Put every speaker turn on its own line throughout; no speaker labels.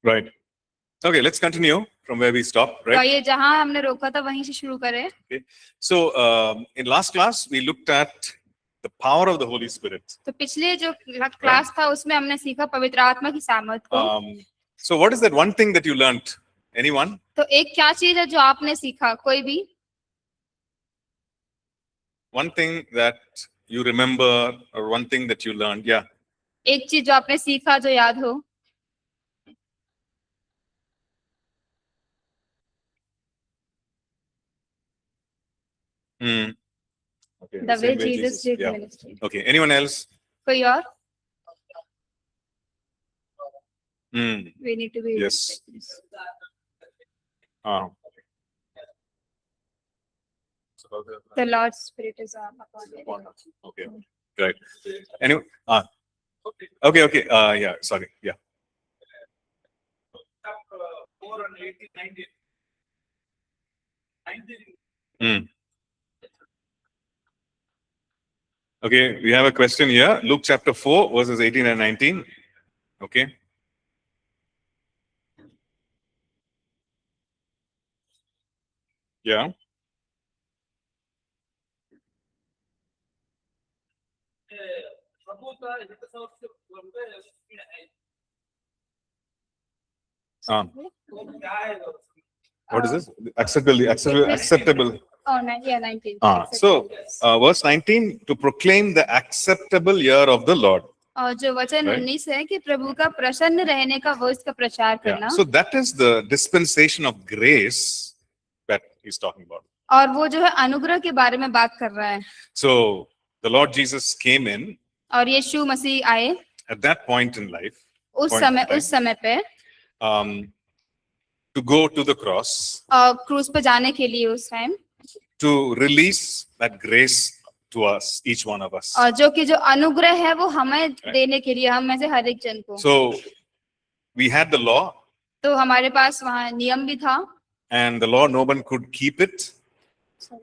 Right. Okay, let's continue from where we stopped,
तो
right?
ये जहाँ हमने रोका था वहीं से शुरू करें.
Okay. So, in last class, we looked at the power of the Holy Spirit.
तो पिछले जो क्लास था उसमें हमने सीखा पवित्र आत्मा की सामर्थ को.
So, what is that one thing that you learned? Anyone?
तो एक क्या चीज है जो आपने सीखा, कोई भी?
One thing that you remember or one thing that you learned? Yeah.
एक चीज जो आपने सीखा जो याद हो.
Okay.
The way
same way
Jesus did
Yeah.
ministry.
Okay. Anyone else?
कोई और?
We
need to be.
Yes.
The Lord's Spirit is upon me.
Okay. Right. Anyway. Okay. Yeah. Sorry. Yeah.
4 and 18, 19.
Okay, we have a question here. Luke chapter 4, verses 18 and 19. Okay. Yeah. What is this? Acceptable.
Oh, 19.
So, verse 19, to proclaim the acceptable year of the Lord.
और जो वचन 19 है कि प्रभु का प्रसन्न रहने का वर्ष का प्रचार करना.
So that is the dispensation of grace that he's talking about.
और वो जो है अनुग्रह के बारे में बात कर रहा है.
So the Lord Jesus came in.
और यीशु मसीह आए.
At that point in life.
उस समय पे.
To go to the cross.
और क्रूस पे जाने के लिए उस time.
To release that grace to us, each one of us.
और जो कि जो अनुग्रह है वो हमें देने के लिए, हम में से हर एक जन को.
So we had the law.
तो हमारे पास वहाँ नियम भी था.
And the law, no one could keep it.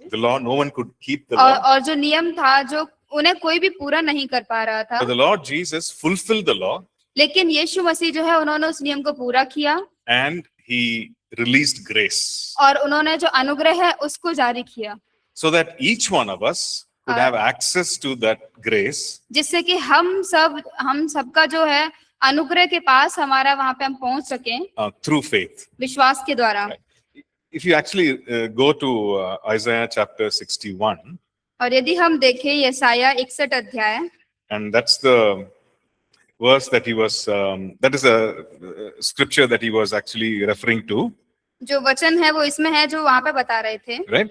The law, no one could keep the law.
और जो नियम था जो उन्हें कोई भी पूरा नहीं कर पा रहा था.
But the Lord Jesus fulfilled the law.
लेकिन यीशु मसीह जो है उन्होंने उस नियम को पूरा किया.
And he released grace.
और उन्होंने जो अनुग्रह है उसको जारी किया.
So that each one of us could have access to that grace.
जिससे कि हम सबका जो है अनुग्रह के पास हमारा वहाँ पे हम पहुँच सकें.
Through faith.
विश्वास के द्वारा.
If you actually go to Isaiah chapter 61.
और यदि हम देखें यशायाह 61 अध्याय.
And that's the verse that he was. That is a scripture that he was actually referring to.
जो वचन है वो इसमें है जो वहाँ पे बता रहे थे.
Right.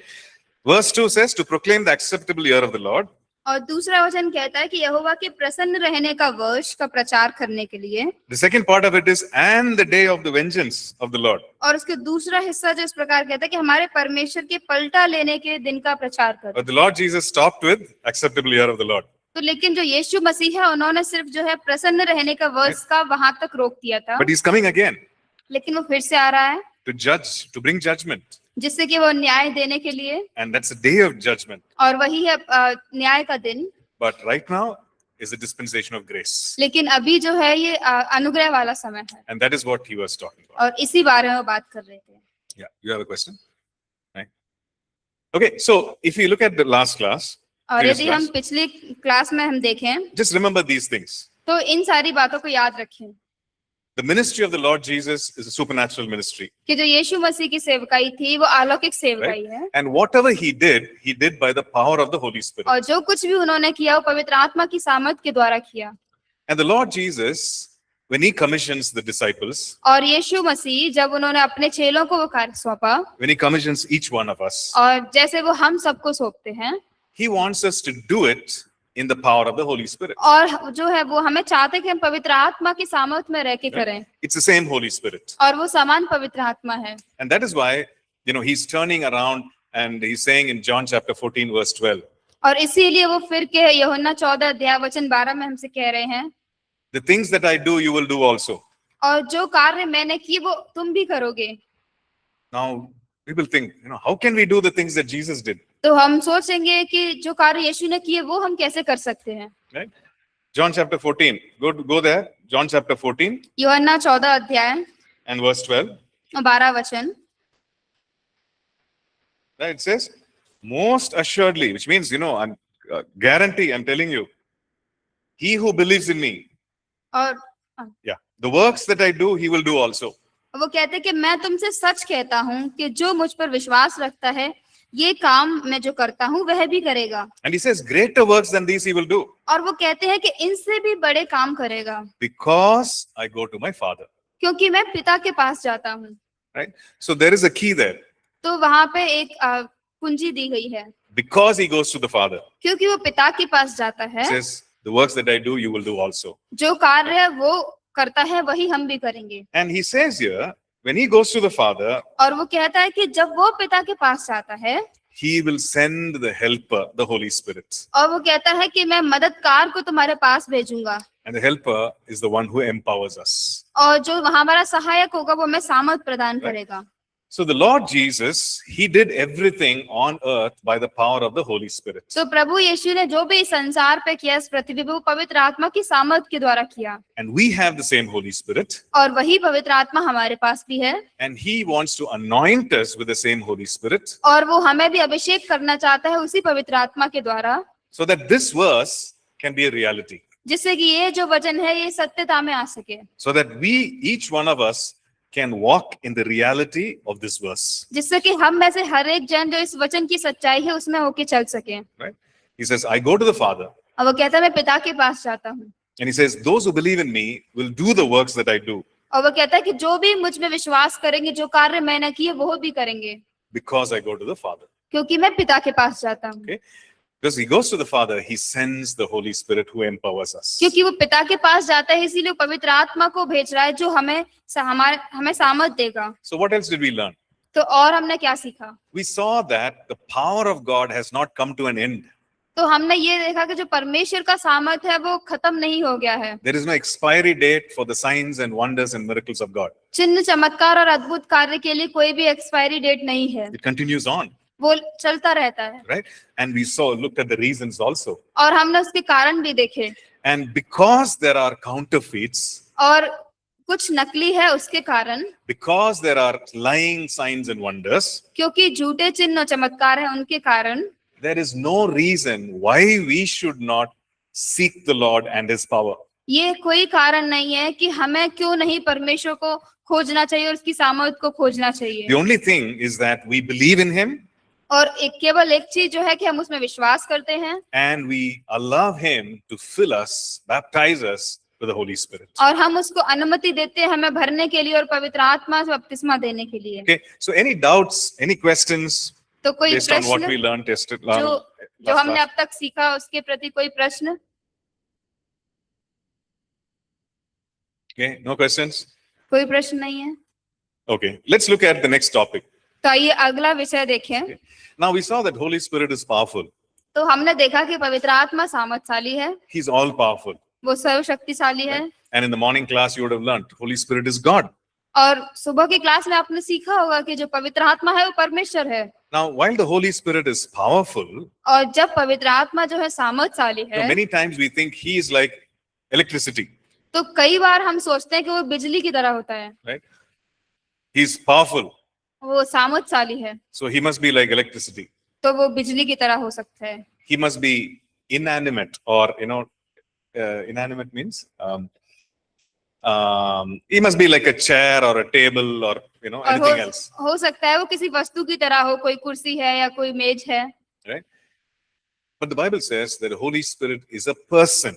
Verse 2 says to proclaim the acceptable year of the Lord.
और दूसरा वचन कहता है कि यहोवा के प्रसन्न रहने का वर्ष का प्रचार करने के लिए.
The second part of it is and the day of the vengeance of the Lord.
और उसके दूसरा हिस्सा जो इस प्रकार कहता है कि हमारे परमेश्वर के पलटा लेने के दिन का प्रचार करो.
But the Lord Jesus stopped with acceptable year of the Lord.
तो लेकिन जो यीशु मसीह है उन्होंने सिर्फ जो है प्रसन्न रहने का वर्ष का वहां तक रोक दिया था.
But he's coming again.
लेकिन वो फिर से आ रहा है.
To judge, to bring judgment.
जिससे कि वो न्याय देने के लिए.
And that's the day of judgment.
और वही है न्याय का दिन.
But right now is the dispensation of grace.
लेकिन अभी जो है ये अनुग्रह वाला समय है.
And that is what he was talking about.
और इसी बारे में बात कर रहे थे.
Yeah, you have a question? Right. Okay, so if you look at the last class.
और यदि हम पिछली क्लास में हम देखें.
Just remember these things.
तो इन सारी बातों को याद रखें.
The ministry of the Lord Jesus is a supernatural ministry.
कि जो यीशु मसीह की सेवकाई थी वो अलौकिक सेवकाई है.
And whatever he did by the power of the Holy Spirit.
और जो कुछ भी उन्होंने किया वो पवित्र आत्मा की सामर्थ के द्वारा किया.
And the Lord Jesus, when he commissions the disciples.
और यीशु मसीह जब उन्होंने अपने चेलों को वो कार्य सौंपा.
When he commissions each one of us.
और जैसे वो हम सबको सौंपते हैं.
He wants us to do it in the power of the Holy Spirit.
और जो है वो हमें चाहते कि हम पवित्र आत्मा की सामर्थ में रह के करें.
It's the same Holy Spirit.
और वो समान पवित्र आत्मा है.
And that is why, he's turning around and he's saying in John chapter 14 verse 12.
और इसीलिए वो फिर के यूहन्ना 14 अध्याय वचन 12 में हमसे कह रहे हैं.
The things that I do, you will do also.
और जो कार्य मैंने की वो तुम भी करोगे.
Now people think, how can we do the things that Jesus did?
तो हम सोचेंगे कि जो कार्य यीशु ने किए वो हम कैसे कर सकते हैं.
Right? John chapter 14. Go there. John chapter 14.
यूहन्ना 14 अध्याय.
And verse 12,
12 वचन,
right, it says, most assuredly, which means, I'm guarantee, I'm telling you, he who believes in me,
और
the works that I do, he will do also.
वो कहते हैं कि मैं तुमसे सच कहता हूँ कि जो मुझ पर विश्वास रखता है ये काम मैं जो करता हूँ वह भी करेगा.
And he says, greater works than these he will do,
और वो कहते हैं कि इनसे भी बड़े काम करेगा
because I go to my Father.
क्योंकि मैं पिता के पास जाता हूँ.
Right? So there is a key there.
तो वहां पे एक कुंजी दी गई है,
Because he goes to the Father.
क्योंकि वो पिता के पास जाता
He
है.
says, the works that I do, you will do also.
जो कार्य है वो करता है वही हम भी करेंगे.
And he says here, when he goes to the Father,
और वो कहता है कि जब वो पिता के पास जाता है
he will send the helper, the Holy Spirit.
और वो कहता है कि मैं मददगार को तुम्हारे पास भेजूंगा.
And the helper is the one who empowers us.
और जो हमारा सहायक होगा वो हमें सामर्थ प्रदान करेगा.
So the Lord Jesus, he did everything on earth by the power of the Holy Spirit.
तो प्रभु यीशु ने जो भी इस संसार पे किया इस पृथ्वी पे वो पवित्र आत्मा की सामर्थ के द्वारा किया.
And we have the same Holy Spirit.
और वही पवित्र आत्मा हमारे पास भी है.
And he wants to anoint us with the same Holy Spirit.
और वो हमें भी अभिषेक करना चाहता है उसी पवित्र आत्मा के द्वारा.
So that this verse can be a reality.
जिससे कि ये जो वचन है ये सत्यता में आ सके.
So that we, each one of us, can walk in the reality of this verse.
जिससे कि हम में से हर एक जन जो इस वचन की सच्चाई है उसमें होके चल सके.
Right? He says, I go to the Father.
और वो कहता है मैं पिता के पास जाता हूँ.
And he says, those who believe in me will do the works that I do.
और वो कहता है कि जो भी मुझ में विश्वास करेंगे जो कार्य मैंने किए वो भी करेंगे.
Because I go to the Father.
क्योंकि मैं पिता के पास जाता हूँ.
Okay? Because he goes to the Father, he sends the Holy Spirit who empowers us.
क्योंकि वो पिता के पास जाता है इसीलिए पवित्र आत्मा को भेज रहा है जो हमें सामर्थ देगा.
So what else did we learn?
तो और हमने क्या सीखा?
We saw that the power of God has not come to an end.
तो हमने ये देखा कि जो परमेश्वर का सामर्थ है वो खत्म नहीं हो गया है.
There is no expiry date for the signs and wonders and miracles of God.
चिन्ह चमत्कार और अद्भुत कार्य के लिए कोई भी एक्सपायरी डेट नहीं है.
It continues on,
वो चलता रहता है.
right? And we looked at the reasons also.
और हमने उसके कारण भी देखे.
And because there are counterfeits,
और कुछ नकली है उसके कारण,
because there are lying signs and wonders,
क्योंकि झूठे चिन्ह और चमत्कार है उनके कारण,
there is no reason why we should not seek the Lord and his power.
ये कोई कारण नहीं है कि हमें क्यों नहीं परमेश्वर को खोजना चाहिए और उसकी सामर्थ को खोजना चाहिए.
The only thing is that we believe in him
और केवल एक चीज जो है कि हम उसमें विश्वास करते हैं
and we allow him to fill us, baptize us with the Holy Spirit.
और हम उसको अनुमति देते हैं हमें भरने के लिए और पवित्र आत्मा से बपतिस्मा देने के लिए.
Okay, so any doubts, any questions
तो कोई
based on what we
प्रश्न
learned
जो हमने अब तक सीखा उसके प्रति कोई प्रश्न?
Okay, no questions?
कोई प्रश्न नहीं है.
Okay, let's look at the next topic.
तो आइए अगला विषय देखें.
Now we saw that Holy Spirit is powerful.
तो हमने देखा कि पवित्र आत्मा सामर्थशाली है,
He's all powerful.
वो सर्वशक्तिशाली है.
And in the morning class you would have learned Holy Spirit is God.
और सुबह की क्लास में आपने सीखा होगा कि जो पवित्र आत्मा है वो परमेश्वर है.
Now while the Holy Spirit is powerful,
और जब पवित्र आत्मा जो है सामर्थशाली है,
many times we think he is like electricity,
तो कई बार हम सोचते हैं कि वो बिजली की तरह होता है.
right? He's powerful,
वो सामर्थशाली है
so he must be like electricity.
तो वो बिजली की तरह हो सकता है.
He must be inanimate, or inanimate means he must be like a chair or a table or
और
anything else,
हो सकता है वो किसी वस्तु की तरह हो, कोई कुर्सी है या कोई मेज है.
right? But the Bible says that the Holy Spirit is a person.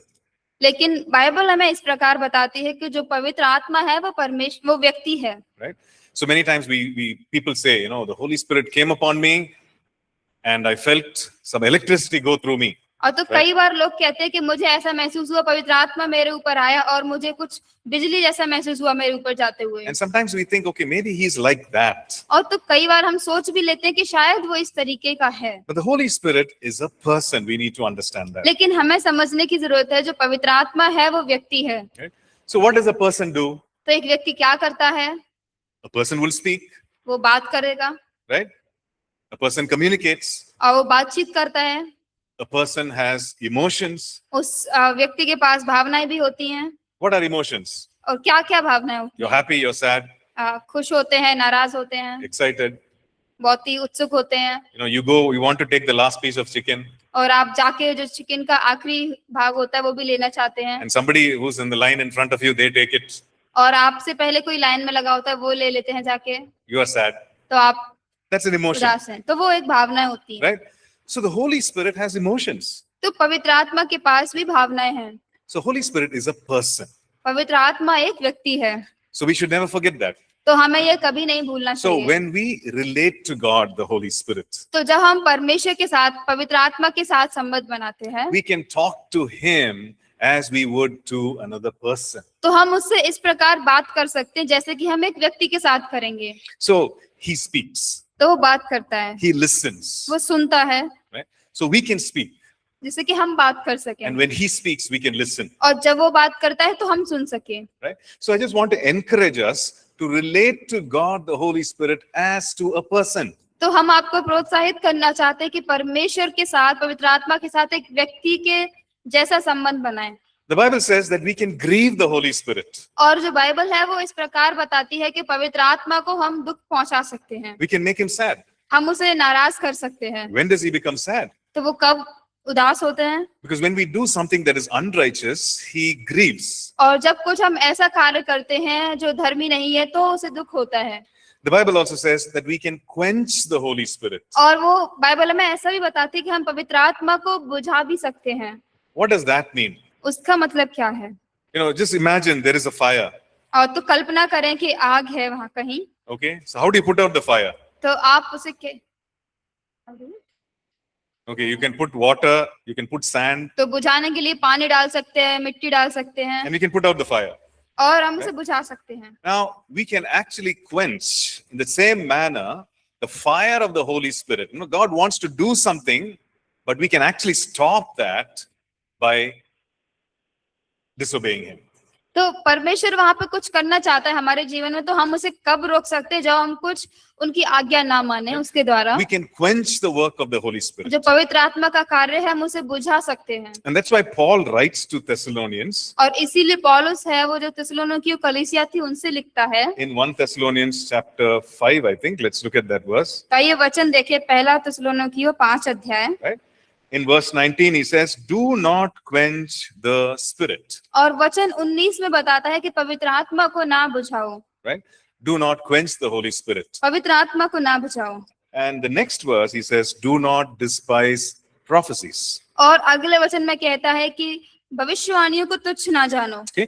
लेकिन बाइबल हमें इस प्रकार बताती है कि जो पवित्र आत्मा है वो परमेश्वर, वो व्यक्ति है.
Right? So many times people say, the Holy Spirit came upon me and I felt some electricity go through me.
और तो कई बार लोग कहते हैं कि मुझे ऐसा महसूस हुआ, पवित्र आत्मा मेरे ऊपर आया और मुझे कुछ बिजली जैसा महसूस हुआ मेरे ऊपर जाते हुए.
And sometimes we think, okay, maybe he's like that.
और तो कई बार हम सोच भी लेते हैं कि शायद वो इस तरीके का है.
But the Holy Spirit is a person. We need to understand that.
लेकिन हमें समझने की जरूरत है जो पवित्र आत्मा है वो व्यक्ति है.
Okay? So what does a person do?
तो एक व्यक्ति क्या करता है?
A person will speak,
वो बात करेगा.
right? A person communicates.
और वो बातचीत करता है.
A person has emotions.
उस व्यक्ति के पास भावनाएं भी होती हैं.
What are emotions?
और क्या क्या भावनाएं होती
You're happy, you're sad,
खुश होते हैं, नाराज होते हैं,
excited.
बहुत ही उत्सुक होते हैं,
You want to take the last piece of chicken,
और आप जाके जो चिकन का आखिरी भाग होता है वो भी लेना चाहते हैं,
and somebody who's in the line in front of you, they take it.
और आपसे पहले कोई लाइन में लगा होता है वो ले लेते हैं जाके,
You are sad.
तो आप
That's an emotion,
उदास हैं। तो वो एक भावनाएं होती हैं।
right? So the Holy Spirit has emotions.
तो पवित्र आत्मा के पास भी भावनाएं हैं।
So Holy Spirit is a person.
पवित्र आत्मा एक व्यक्ति है,
So we should never forget that.
तो हमें ये कभी नहीं भूलना
So
चाहिए।
when we relate to God, the Holy Spirit,
तो जब हम परमेश्वर के साथ, पवित्र आत्मा के साथ संबंध बनाते हैं,
we can talk to Him as we would to another person.
तो हम उससे इस प्रकार बात कर सकते हैं जैसे कि हम एक व्यक्ति के साथ करेंगे।
So He speaks,
तो वो बात करता है,
He listens,
वो सुनता है,
right? So we can speak,
जिससे कि हम बात कर सकें,
and when He speaks, we can listen,
और जब वो बात करता है तो हम सुन सकें।
right? So I just want to encourage us to relate to God, the Holy Spirit, as to a person.
तो हम आपको प्रोत्साहित करना चाहते हैं कि परमेश्वर के साथ, पवित्र आत्मा के साथ एक व्यक्ति के जैसा संबंध बनाएं।
The Bible says that we can grieve the Holy Spirit.
और जो बाइबल है वो इस प्रकार बताती है कि पवित्र आत्मा को हम दुख पहुंचा सकते हैं,
We can make Him sad.
हम उसे नाराज कर सकते हैं।
When does He become sad?
तो वो कब उदास होते हैं?
Because when we do something that is unrighteous, He grieves.
और जब कुछ हम ऐसा कार्य करते हैं जो धर्मी नहीं है तो उसे दुख होता है।
The Bible also says that we can quench the Holy Spirit.
और वो बाइबल में ऐसा भी बताती है कि हम पवित्र आत्मा को बुझा भी सकते हैं।
What does that mean?
उसका मतलब क्या है?
Just imagine there is a fire.
और तो कल्पना करें कि आग है वहां कहीं,
Okay, so how do you put out the fire?
तो आप उसे
Okay, you can put water, you can put sand,
तो बुझाने के लिए पानी डाल सकते हैं, मिट्टी डाल सकते हैं,
and we can put out the fire.
और हम उसे बुझा सकते हैं।
Now, we can actually quench in the same manner the fire of the Holy Spirit. God wants to do something, but we can actually stop that by disobeying Him.
तो परमेश्वर वहां पे कुछ करना चाहता है हमारे जीवन में, तो हम उसे कब रोक सकते हैं? जब हम कुछ उनकी आज्ञा ना माने उसके द्वारा।
We can quench the work of the Holy Spirit.
जो पवित्र आत्मा का कार्य है हम उसे बुझा सकते हैं।
And that's why Paul writes to Thessalonians
और इसीलिए पौलुस है वो जो थिस्सलुनीकियों कलीसिया थी उनसे लिखता है।
in 1 Thessalonians chapter 5, I think. Let's look at that verse.
तो ये वचन देखिए, पहला थिस्सलुनीकियों 5 अध्याय,
Right? In verse 19, he says, "Do not quench the Spirit."
और वचन 19 में बताता है कि पवित्र आत्मा को ना बुझाओ।
Right? Do not quench the Holy Spirit.
पवित्र आत्मा को ना बुझाओ।
And the next verse, he says, "Do not despise prophecies."
और अगले वचन में कहता है कि भविष्यवाणियों को तुच्छ ना जानो।
Okay?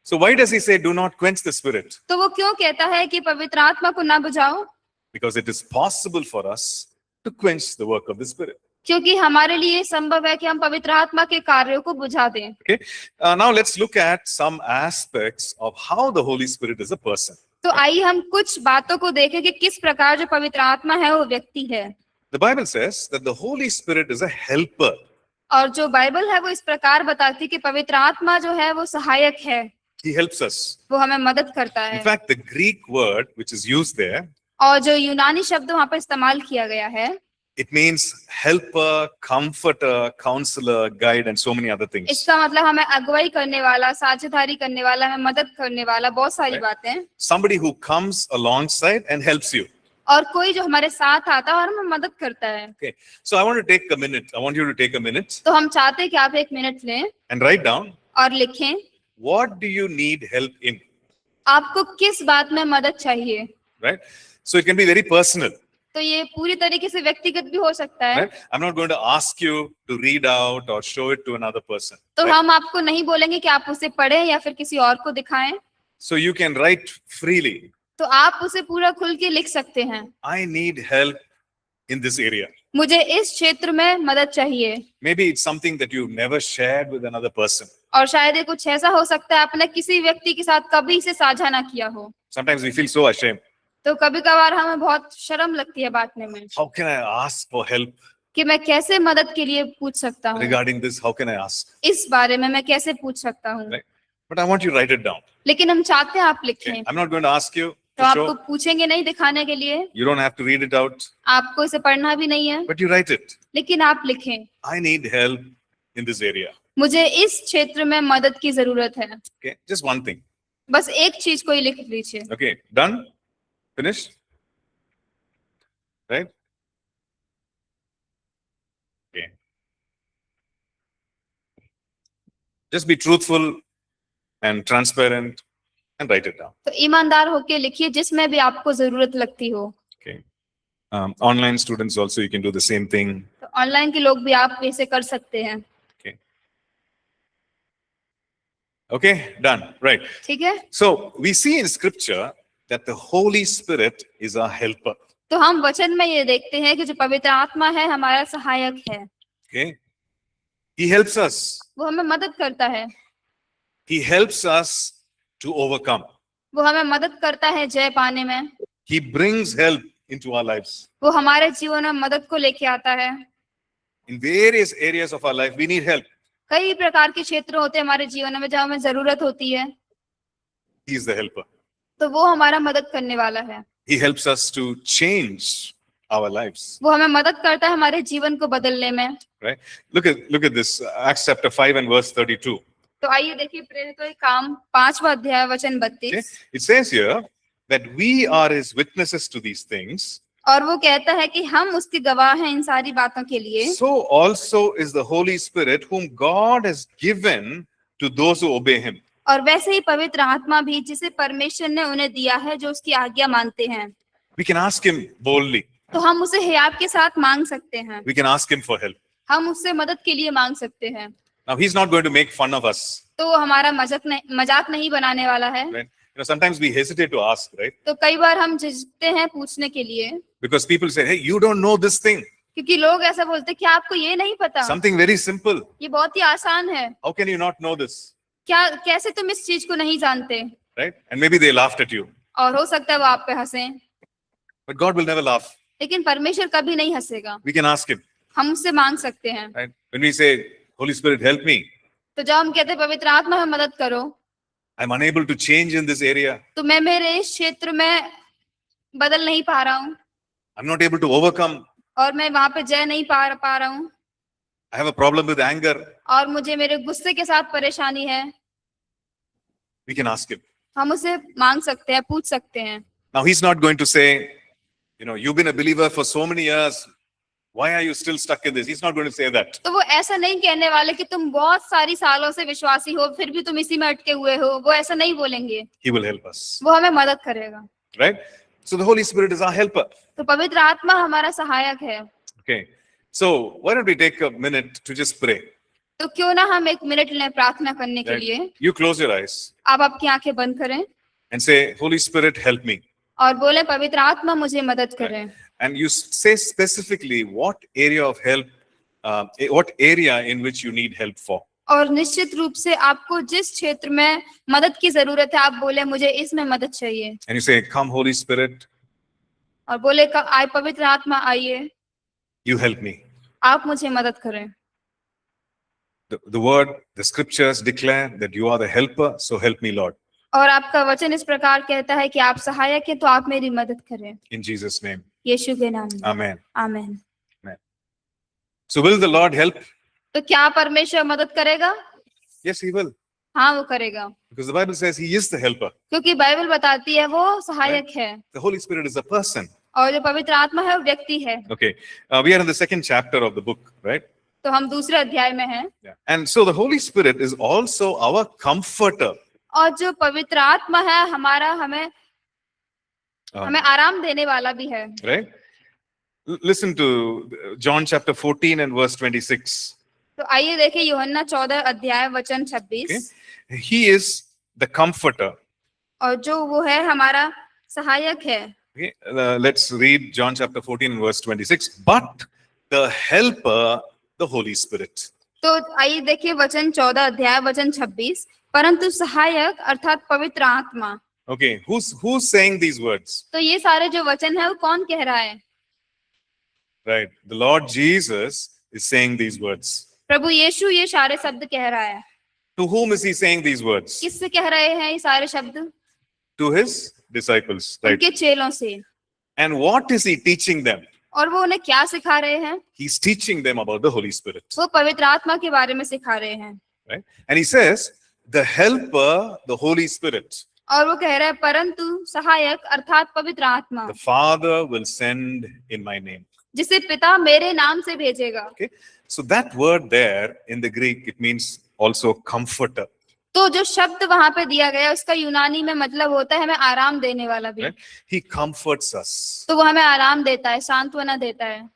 So why does he say, "Do not quench the Spirit"?
तो वो क्यों कहता है कि पवित्र आत्मा को ना बुझाओ?
Because it is possible for us to quench the work of the Spirit.
क्योंकि हमारे लिए संभव है कि हम पवित्र आत्मा के कार्यों को बुझा दें।
Okay? Now let's look at some aspects of how the Holy Spirit is a person.
तो आइए हम कुछ बातों को देखें कि किस प्रकार जो पवित्र आत्मा है वो व्यक्ति है।
The Bible says that the Holy Spirit is a helper.
और जो बाइबल है वो इस प्रकार बताती है कि पवित्र आत्मा जो है वो सहायक है,
He helps us.
वो हमें मदद करता
In
है।
fact, the Greek word which is used there,
और जो यूनानी शब्द वहां पर इस्तेमाल किया गया है,
it means helper, comforter, counselor, guide, and so many other things.
इसका मतलब हमें अगुवाई करने वाला, साझेदारी करने वाला, हमें मदद करने वाला, बहुत सारी बातें।
Somebody who comes alongside and helps you.
और कोई जो हमारे साथ आता है और हमें मदद करता है।
Okay. So I want to take a minute. I want you to take a minute
तो हम चाहते हैं कि आप 1 मिनट लें
and write down,
और लिखें
what do you need help in?
आपको किस बात में मदद चाहिए।
Right? So it can be very personal.
तो ये पूरी तरीके से व्यक्तिगत भी हो सकता है।
Right? I'm not going to ask you to read out or show it to another person.
तो
Right?
हम आपको नहीं बोलेंगे कि आप उसे पढ़ें या फिर किसी और को दिखाएं।
So you can write freely.
तो आप उसे पूरा खुल के लिख सकते हैं।
I need help in this area.
मुझे इस क्षेत्र में मदद चाहिए।
Maybe it's something that you've never shared with another person.
और शायद ये कुछ ऐसा हो सकता है आपने किसी व्यक्ति के साथ कभी इसे साझा ना किया हो।
Sometimes we feel so ashamed.
तो कभी कभार हमें बहुत शर्म लगती है बांटने में
How can I ask for help
कि मैं कैसे मदद के लिए पूछ सकता हूँ,
regarding this? How can I ask?
इस बारे में मैं कैसे पूछ सकता हूँ।
Right. But I want you to write it down.
लेकिन हम चाहते हैं आप
Okay?
लिखें।
I'm not going to ask you
तो
to
आपको
show.
पूछेंगे नहीं दिखाने के लिए,
You don't have to read it out,
आपको इसे पढ़ना भी नहीं है,
but you write it.
लेकिन आप लिखें,
I need help in this area.
मुझे इस क्षेत्र में मदद की जरूरत है।
Okay? Just one thing.
बस एक चीज को ही लिख लीजिए।
Okay, done? Finished? Right? Okay. Just be truthful and transparent and write it down.
तो ईमानदार होके लिखिए जिसमें भी आपको जरूरत लगती हो।
Okay. Online students also, you can do the same thing.
तो ऑनलाइन के लोग भी आप ऐसे कर सकते हैं।
Okay. Okay, done. Right.
ठीक है।
So we see in scripture that the Holy Spirit is our helper.
तो हम वचन में ये देखते हैं कि जो पवित्र आत्मा है हमारा सहायक है।
Okay. He helps us.
वो हमें मदद करता है।
He helps us to overcome.
वो हमें मदद करता है जय पाने में।
He brings help into our lives.
वो हमारे जीवन में मदद को लेके आता है।
In various areas of our life, we need help.
कई प्रकार के क्षेत्र होते हैं हमारे जीवन में जहाँ हमें जरूरत होती है।
He is the helper.
तो वो हमारा मदद करने वाला है।
He helps us to change our lives.
वो हमें मदद करता है हमारे जीवन को बदलने में।
Right? Look at this, Acts chapter 5 and verse 32.
तो आइए देखिए प्रेरितों के काम 5वां अध्याय वचन 32।
Okay? It says here that we are his witnesses to these things.
और वो कहता है कि हम उसके गवाह हैं इन सारी बातों के लिए।
So also is the Holy Spirit whom God has given to those who obey him.
और वैसे ही पवित्र आत्मा भी जिसे परमेश्वर ने उन्हें दिया है जो उसकी आज्ञा मानते हैं।
We can ask him boldly.
तो हम उसे हियाव के साथ मांग सकते हैं।
We can ask him for help.
हम उससे मदद के लिए मांग सकते हैं।
Now he's not going to make fun of us.
तो वो हमारा मजाक नहीं बनाने वाला है।
Right? You know, sometimes we hesitate to ask, right?
तो कई बार हम झिझकते हैं पूछने के लिए।
Because people say, hey, you don't know this thing.
क्योंकि लोग ऐसा बोलते हैं कि आपको ये नहीं पता।
Something very simple.
ये बहुत ही आसान है।
How can you not know this?
क्या कैसे तुम इस चीज को नहीं जानते?
Right? And maybe they laughed at you.
और हो सकता है वो आप पे हंसे।
But God will never laugh.
लेकिन परमेश्वर कभी नहीं हंसेगा।
We can ask him.
हम उससे मांग सकते हैं।
Right? When we say, Holy Spirit, help me.
तो जब हम कहते हैं पवित्र आत्मा हमें मदद करो,
I'm unable to change in this area.
तो मैं मेरे इस क्षेत्र में बदल नहीं पा रहा हूँ।
I'm not able to overcome.
और मैं वहां पे जय नहीं पा रहा हूँ।
I have a problem with anger.
और मुझे मेरे गुस्से के साथ परेशानी है।
We can ask him.
हम उसे मांग सकते हैं, पूछ सकते हैं।
Now he's not going to say, you know, you've been a believer for so many years. Why are you still stuck in this? He's not going to say that.
तो वो ऐसा नहीं कहने वाले कि तुम बहुत सारी सालों से विश्वासी हो फिर भी तुम इसी में अटके हुए हो। वो ऐसा नहीं बोलेंगे।
He will help us.
वो हमें मदद करेगा।
Right? So the Holy Spirit is our helper.
तो पवित्र आत्मा हमारा सहायक है।
Okay. So why don't we take a minute to just pray?
तो क्यों ना हम 1 मिनट लें प्रार्थना करने के लिए।
Right? You close your eyes
आप आपकी आंखें बंद करें
and say, Holy Spirit, help me.
और बोले पवित्र आत्मा मुझे मदद करें।
And you say specifically what area of help, what area in which you need help for.
और निश्चित रूप से आपको जिस क्षेत्र में मदद की जरूरत है आप बोले मुझे इसमें मदद चाहिए।
And you say, come Holy Spirit,
और बोले आए पवित्र आत्मा आइए,
you help me.
आप मुझे मदद करें।
The word, the scriptures declare that you are the helper, so help me, Lord.
और आपका वचन इस प्रकार कहता है कि आप सहायक हैं तो आप मेरी मदद करें।
In Jesus' name.
यीशु के नाम में।
Amen.
आमीन।
So will the Lord help?
तो क्या परमेश्वर मदद करेगा?
Yes, he will.
हाँ वो करेगा,
Because the Bible says he is the helper.
क्योंकि बाइबल बताती है वो सहायक है।
The Holy Spirit is a person.
और जो पवित्र आत्मा है वो व्यक्ति है।
Okay. We are in the second chapter of the book, right?
तो हम दूसरे अध्याय में हैं।
Yeah. And so the Holy Spirit is also our comforter.
और जो पवित्र आत्मा है हमारा हमें आराम देने वाला भी है।
Right? Listen to John chapter 14 and verse 26.
तो आइए देखें यूहन्ना 14 अध्याय वचन 26।
Okay? He is the comforter.
और जो वो है हमारा सहायक है।
Okay? Let's read John chapter 14 and verse 26. But the helper, the Holy Spirit.
तो आइए देखिए वचन 14 अध्याय वचन 26। परंतु सहायक अर्थात पवित्र आत्मा।
Okay, who's saying these words?
तो ये सारे जो वचन है वो कौन कह रहा है?
Right, the Lord Jesus is saying these words.
प्रभु यीशु ये सारे शब्द कह रहा है।
To whom is he saying these words?
किससे कह रहे हैं ये सारे शब्द?
To his disciples, right?
उनके चेलों से।
And what is he teaching them?
और वो उन्हें क्या सिखा रहे हैं?
He's teaching them about the Holy Spirit.
वो पवित्र आत्मा के बारे में सिखा रहे हैं।
Right? And he says, the helper, the Holy Spirit.
और वो कह रहा है परंतु सहायक अर्थात पवित्र आत्मा
the Father will send in my name.
जिसे पिता मेरे नाम से भेजेगा।
Okay. So that word there in the Greek, it means also comforter.
तो जो शब्द वहां पे दिया गया उसका यूनानी में मतलब होता है हमें आराम देने वाला भी।
Right? He comforts us.
तो वो हमें आराम देता है, सांत्वना देता है।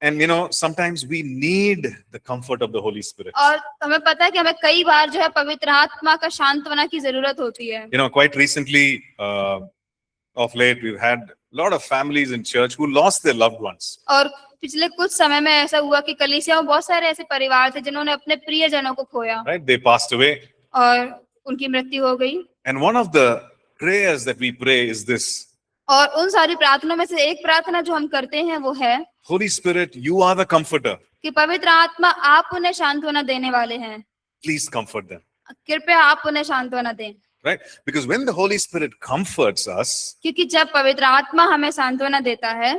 And sometimes we need the comfort of the Holy Spirit.
और हमें पता है कि हमें कई बार जो है पवित्र आत्मा का सांत्वना की जरूरत होती है।
Quite recently, of late, we've had a lot of families in church who lost their loved ones.
और पिछले कुछ समय में ऐसा हुआ कि कलीसिया में बहुत सारे ऐसे परिवार थे जिन्होंने अपने प्रियजनों को खोया
Right? They passed away.
और उनकी मृत्यु हो गई।
And one of the prayers that we pray is this:
और उन सारी प्रार्थनाओं में से एक प्रार्थना जो हम करते हैं वो है
Holy Spirit, you are the comforter.
कि पवित्र आत्मा आप उन्हें सांत्वना देने वाले हैं,
Please comfort them.
कृपया आप उन्हें सांत्वना दें।
Right? Because when the Holy Spirit comforts us,
क्योंकि जब पवित्र आत्मा हमें सांत्वना देता है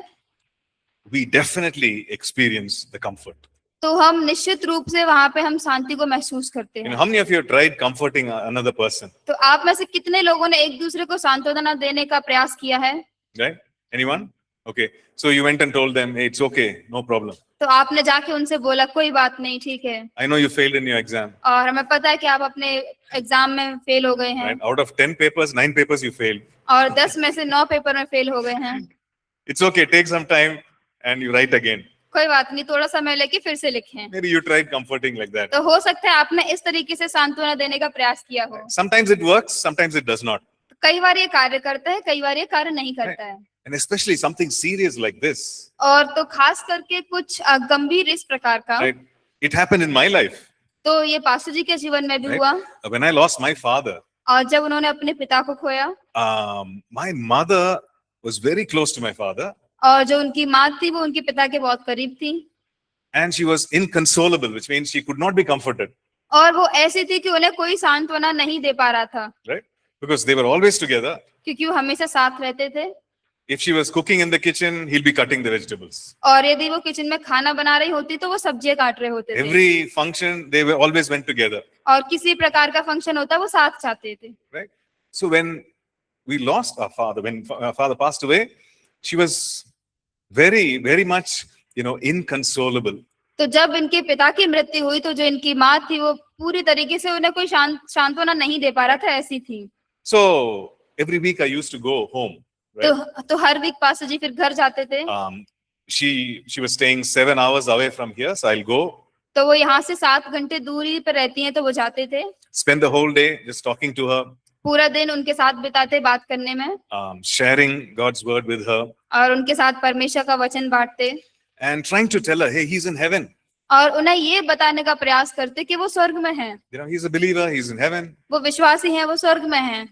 we definitely experience the comfort.
तो हम निश्चित रूप से वहां पे हम शांति को महसूस करते हैं।
How many of you have tried comforting another person?
तो आप में से कितने लोगों ने एक दूसरे को सांत्वना देने का प्रयास किया है?
Right? Anyone? Okay. So you went and told them, hey, it's okay, no problem.
तो आपने जाके उनसे बोला कोई बात नहीं, ठीक है।
I know you failed in your exam.
और हमें पता है कि आप अपने एग्जाम में फेल हो गए हैं
Right? Out of 10 papers, 9 papers you failed.
और 10 में से 9 पेपर में फेल हो गए हैं।
It's okay, take some time and you write again.
कोई बात नहीं, थोड़ा समय लेके फिर से लिखें।
Maybe you tried comforting like that.
तो हो सकता है आपने इस तरीके से सांत्वना देने का प्रयास किया हो।
Sometimes it works, sometimes it does not.
कई बार ये कार्य करता है, कई बार ये कार्य नहीं करता है।
And especially something serious like this.
और तो खास करके कुछ गंभीर इस प्रकार का,
Right? It happened in my life.
तो ये पास्टर जी के जीवन में भी
Right?
हुआ।
When I lost my father,
और जब उन्होंने अपने पिता को खोया
my mother was very close to my father.
और जो उनकी माँ थी वो उनके पिता के बहुत करीब थी
And she was inconsolable, which means she could not be comforted.
और वो ऐसी थी कि उन्हें कोई सांत्वना नहीं दे पा रहा था
Right? Because they were always together.
क्योंकि वो हमेशा साथ रहते थे।
If she was cooking in the kitchen, he'll be cutting the vegetables.
और यदि वो किचन में खाना बना रही होती तो वो सब्जियां काट रहे होते थे।
Every function, they were always went together.
और किसी प्रकार का फंक्शन होता वो साथ जाते थे।
Right? So when we lost our father, when our father passed away, she was very, very much, inconsolable.
तो जब इनके पिता की मृत्यु हुई तो जो इनकी माँ थी वो पूरी तरीके से उन्हें कोई सांत्वना नहीं दे पा रहा था, ऐसी थी।
So every week I used to go home. Right?
तो हर वीक पास्टर जी फिर घर जाते थे।
She was staying 7 hours away from here, so I'll go.
तो वो यहाँ से 7 घंटे दूरी पर रहती हैं तो वो जाते थे।
Spend the whole day just talking to her.
पूरा दिन उनके साथ बिताते बात करने में,
sharing God's word with her.
और उनके साथ परमेश्वर का वचन बांटते
And trying to tell her, hey, he's in heaven.
और उन्हें ये बताने का प्रयास करते कि वो स्वर्ग में हैं।
He's a believer, he's in heaven.
वो विश्वासी हैं, वो स्वर्ग में हैं।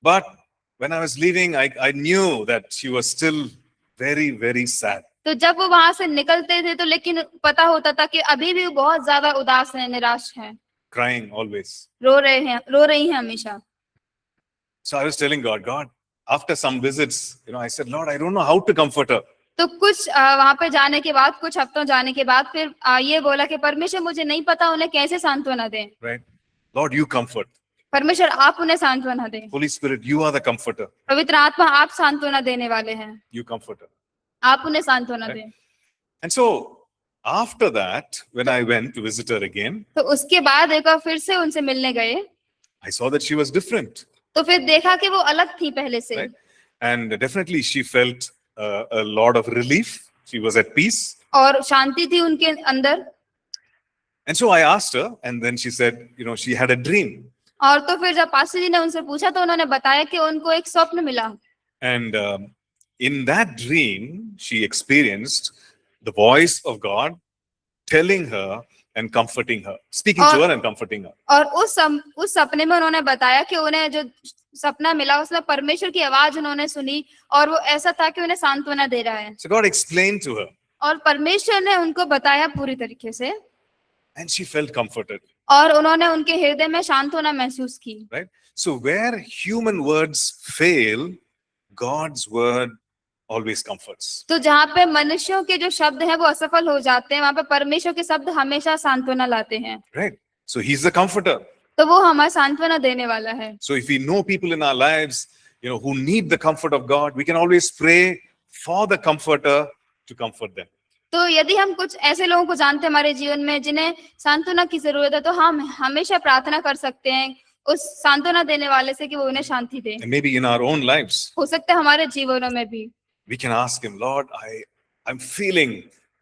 But when I was leaving, I knew that she was still very, very sad.
तो जब वो वहां से निकलते थे तो लेकिन पता होता था कि अभी भी वो बहुत ज्यादा उदास है, निराश है,
Crying always.
रो रही हैं हमेशा।
So I was telling God, after some visits, I said, Lord, I don't know how to comfort her.
तो कुछ वहां पे जाने के बाद, कुछ हफ्तों जाने के बाद फिर ये बोला कि परमेश्वर मुझे नहीं पता उन्हें कैसे सांत्वना दें।
Right? Lord, you comfort.
परमेश्वर आप उन्हें सांत्वना दें।
Holy Spirit, you are the comforter.
पवित्र आत्मा आप सांत्वना देने वाले हैं,
You comfort her.
आप उन्हें सांत्वना दें।
And so after that, when I went to visit her again,
तो उसके बाद एक बार फिर से उनसे मिलने गए
I saw that she was different.
तो फिर देखा कि वो अलग थी पहले से।
Right? And definitely she felt a lot of relief. She was at peace.
और शांति थी उनके अंदर।
And so I asked her, and then she said, she had a dream.
और तो फिर जब पास्टर जी ने उनसे पूछा तो उन्होंने बताया कि उनको एक स्वप्न मिला।
And in that dream, she experienced the voice of God telling her and comforting her, speaking to her and comforting her.
और उस सपने में उन्होंने बताया कि उन्हें जो सपना मिला उसमें परमेश्वर की आवाज उन्होंने सुनी और वो ऐसा था कि उन्हें सांत्वना दे रहा है।
So God explained to her.
और परमेश्वर ने उनको बताया पूरी तरीके से।
And she felt comforted.
और उन्होंने उनके हृदय में सांत्वना महसूस की।
Right? So where human words fail, God's word always comforts.
तो जहाँ पे मनुष्यों के जो शब्द हैं वो असफल हो जाते हैं, वहाँ पे परमेश्वर के शब्द हमेशा सांत्वना लाते हैं।
Right? So he's the comforter.
तो वो हमारा सांत्वना देने वाला है।
So if we know people in our lives, who need the comfort of God, we can always pray for the comforter to comfort them.
तो यदि हम कुछ ऐसे लोगों को जानते हैं हमारे जीवन में जिन्हें सांत्वना की जरूरत है, तो हम हमेशा प्रार्थना कर सकते हैं उस सांत्वना देने वाले से कि वो उन्हें शांति दे।
And maybe in our own lives,
हो सकता है हमारे जीवनों में भी
we can ask him, Lord, I'm feeling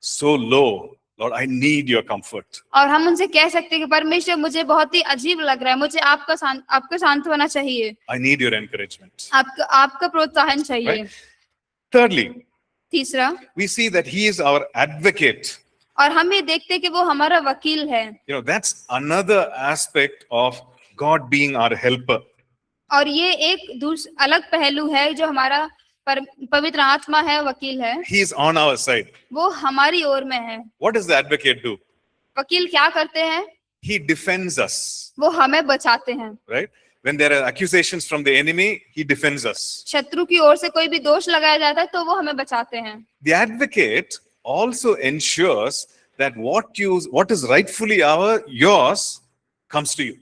so low. Lord, I need your comfort.
और हम उनसे कह सकते हैं कि परमेश्वर, मुझे बहुत ही अजीब लग रहा है, मुझे आपका सांत्वना चाहिए,
I need your encouragement.
आपका प्रोत्साहन चाहिए।
Right? Thirdly,
तीसरा,
we see that he is our advocate.
और हम ये देखते हैं कि वो हमारा वकील है।
That's another aspect of God being our helper.
और ये एक अलग पहलू है जो हमारा पवित्र आत्मा है, वकील है,
He is on our side.
वो हमारी ओर में है।
What does the advocate do?
वकील क्या करते हैं?
He defends us,
वो हमें बचाते हैं।
right? When there are accusations from the enemy, he defends us.
शत्रु की ओर से कोई भी दोष लगाया जाता है तो वो हमें बचाते हैं।
The advocate also ensures that what is rightfully yours comes to you.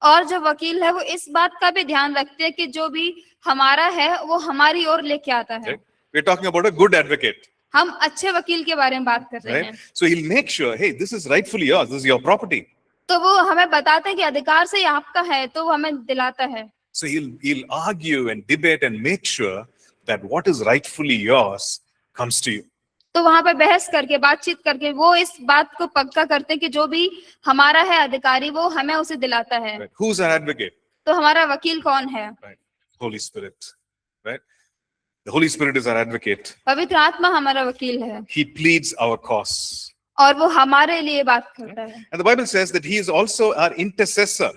और जो वकील है वो इस बात का भी ध्यान रखते हैं कि जो भी हमारा है वो हमारी ओर लेके आता है।
Right? We're talking about a good advocate,
हम अच्छे वकील के बारे में बात कर रहे
right?
हैं।
So he'll make sure, hey, this is rightfully yours. This is your property.
तो वो हमें बताते हैं कि अधिकार से ये आपका है, तो वो हमें दिलाता है।
So he'll argue and debate and make sure that what is rightfully yours comes to you.
तो वहां पे बहस करके, बातचीत करके वो इस बात को पक्का करते हैं कि जो भी हमारा है अधिकारी, वो हमें उसे दिलाता है।
Right? Who's our advocate?
तो हमारा वकील कौन है?
Right. Holy Spirit. Right? The Holy Spirit is our advocate.
पवित्र आत्मा हमारा वकील है
He pleads our cause.
और वो हमारे लिए बात करता है।
And the Bible says that he is also our intercessor.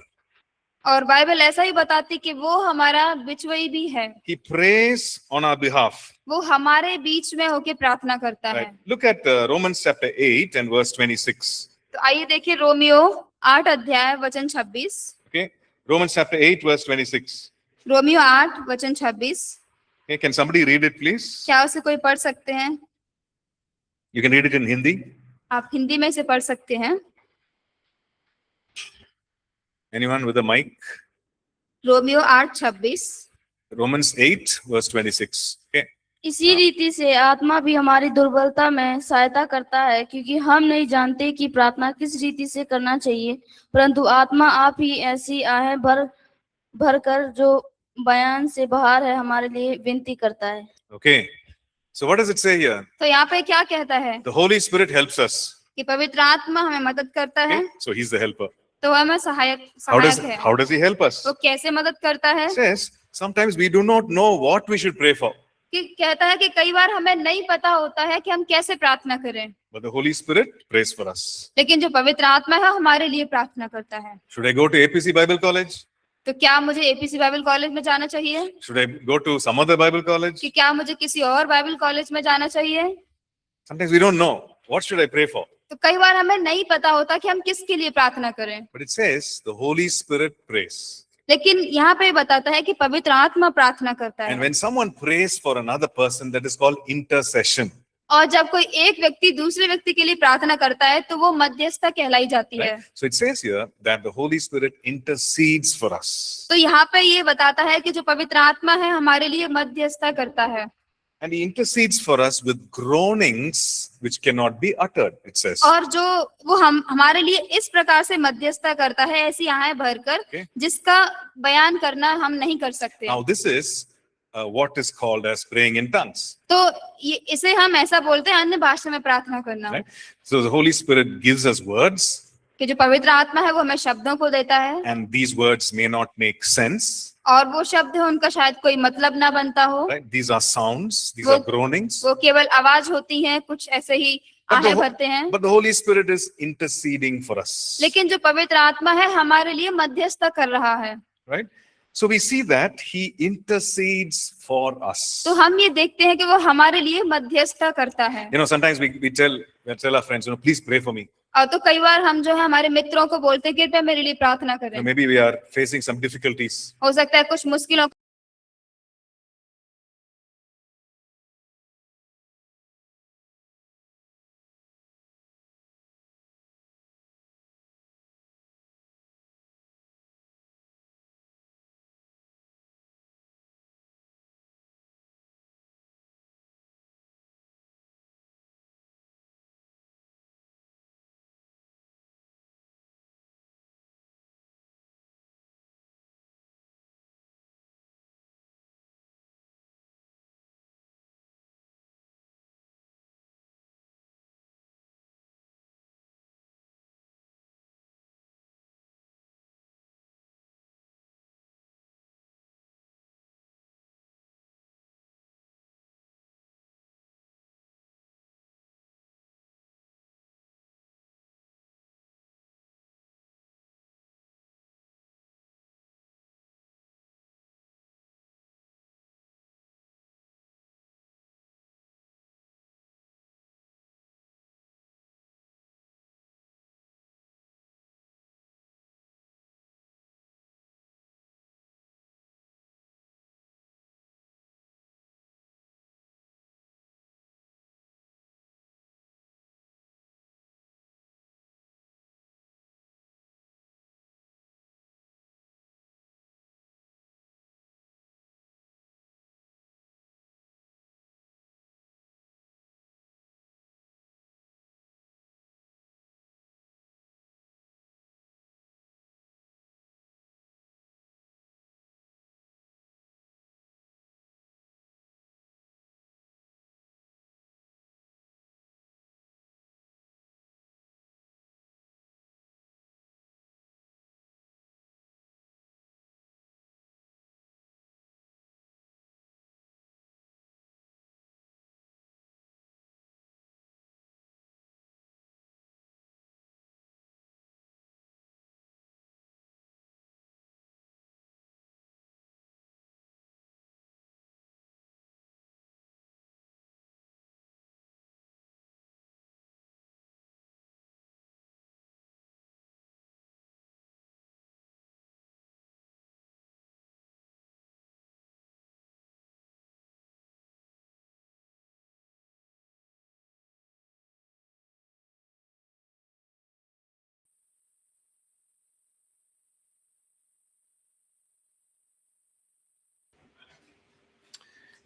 और बाइबल ऐसा ही बताती कि वो हमारा बिचवई भी है।
He prays on our behalf.
वो हमारे बीच में होके प्रार्थना करता है।
Right? Look at Romans chapter 8 and verse 26.
तो आइए देखिए रोमियो 8 अध्याय वचन 26।
Okay? Romans chapter 8 verse 26.
Romeo 8 वचन 26।
Okay, can somebody read it please?
क्या उसे कोई पढ़ सकते हैं?
You can read it in Hindi.
आप हिंदी में से पढ़ सकते हैं।
Anyone with a mic?
Romeo 8 26।
Romans 8 verse 26. Okay.
इसी रीति से आत्मा भी हमारी दुर्बलता में सहायता करता है, क्योंकि हम नहीं जानते कि प्रार्थना किस रीति से करना चाहिए, परंतु आत्मा आप ही ऐसी आहें भर कर जो बयान से बाहर है हमारे लिए विनती करता है।
Okay. So what does it say here?
तो यहाँ पे क्या कहता है?
The Holy Spirit helps us.
कि पवित्र आत्मा हमें मदद करता है।
Okay? So he's the helper.
तो हमें सहायक है।
How does he help us?
वो कैसे मदद करता है?
It says sometimes we do not know what we should pray for.
कि कहता है कि कई बार हमें नहीं पता होता है कि हम कैसे प्रार्थना करें,
But the Holy Spirit prays for us.
लेकिन जो पवित्र आत्मा है हमारे लिए प्रार्थना करता है।
Should I go to APC Bible College?
तो क्या मुझे एपीसी बाइबल कॉलेज में जाना चाहिए?
Should I go to some other Bible college?
कि क्या मुझे किसी और बाइबल कॉलेज में जाना चाहिए?
Sometimes we don't know. What should I pray for?
तो कई बार हमें नहीं पता होता कि हम किसके लिए प्रार्थना करें,
But it says the Holy Spirit prays.
लेकिन यहाँ पे बताता है कि पवित्र आत्मा प्रार्थना करता
And
है।
when someone prays for another person, that is called intercession.
और जब कोई एक व्यक्ति दूसरे व्यक्ति के लिए प्रार्थना करता है तो वो मध्यस्थता कहलाई जाती है।
Right? So it says here that the Holy Spirit intercedes for us.
तो यहाँ पे ये बताता है कि जो पवित्र आत्मा है हमारे लिए मध्यस्थता करता है।
And he intercedes for us with groanings which cannot be uttered, it says.
और जो वो हमारे लिए इस प्रकार से मध्यस्थता करता है, ऐसी आहें भरकर,
Okay.
जिसका बयान करना हम नहीं कर सकते।
Now this is what is called as praying in tongues.
तो इसे हम ऐसा बोलते हैं अन्य भाषा में प्रार्थना करना।
Right? So the Holy Spirit gives us words,
कि जो पवित्र आत्मा है वो हमें शब्दों को देता है,
and these words may not make sense.
और वो शब्द है उनका शायद कोई मतलब ना बनता हो।
Right? These are sounds, these
वो-
are groanings.
वो केवल आवाज होती है, कुछ ऐसे ही आहें भरते हैं।
But the Holy Spirit is interceding for us.
लेकिन जो पवित्र आत्मा है हमारे लिए मध्यस्थता कर रहा है।
Right? So we see that he intercedes for us.
तो हम ये देखते हैं कि वो हमारे लिए मध्यस्थता करता है।
Sometimes we tell our friends, please pray for me.
और तो कई बार हम जो है हमारे मित्रों को बोलते हैं कृपया मेरे लिए प्रार्थना करें।
Maybe we are facing some difficulties.
हो सकता है कुछ मुश्किलों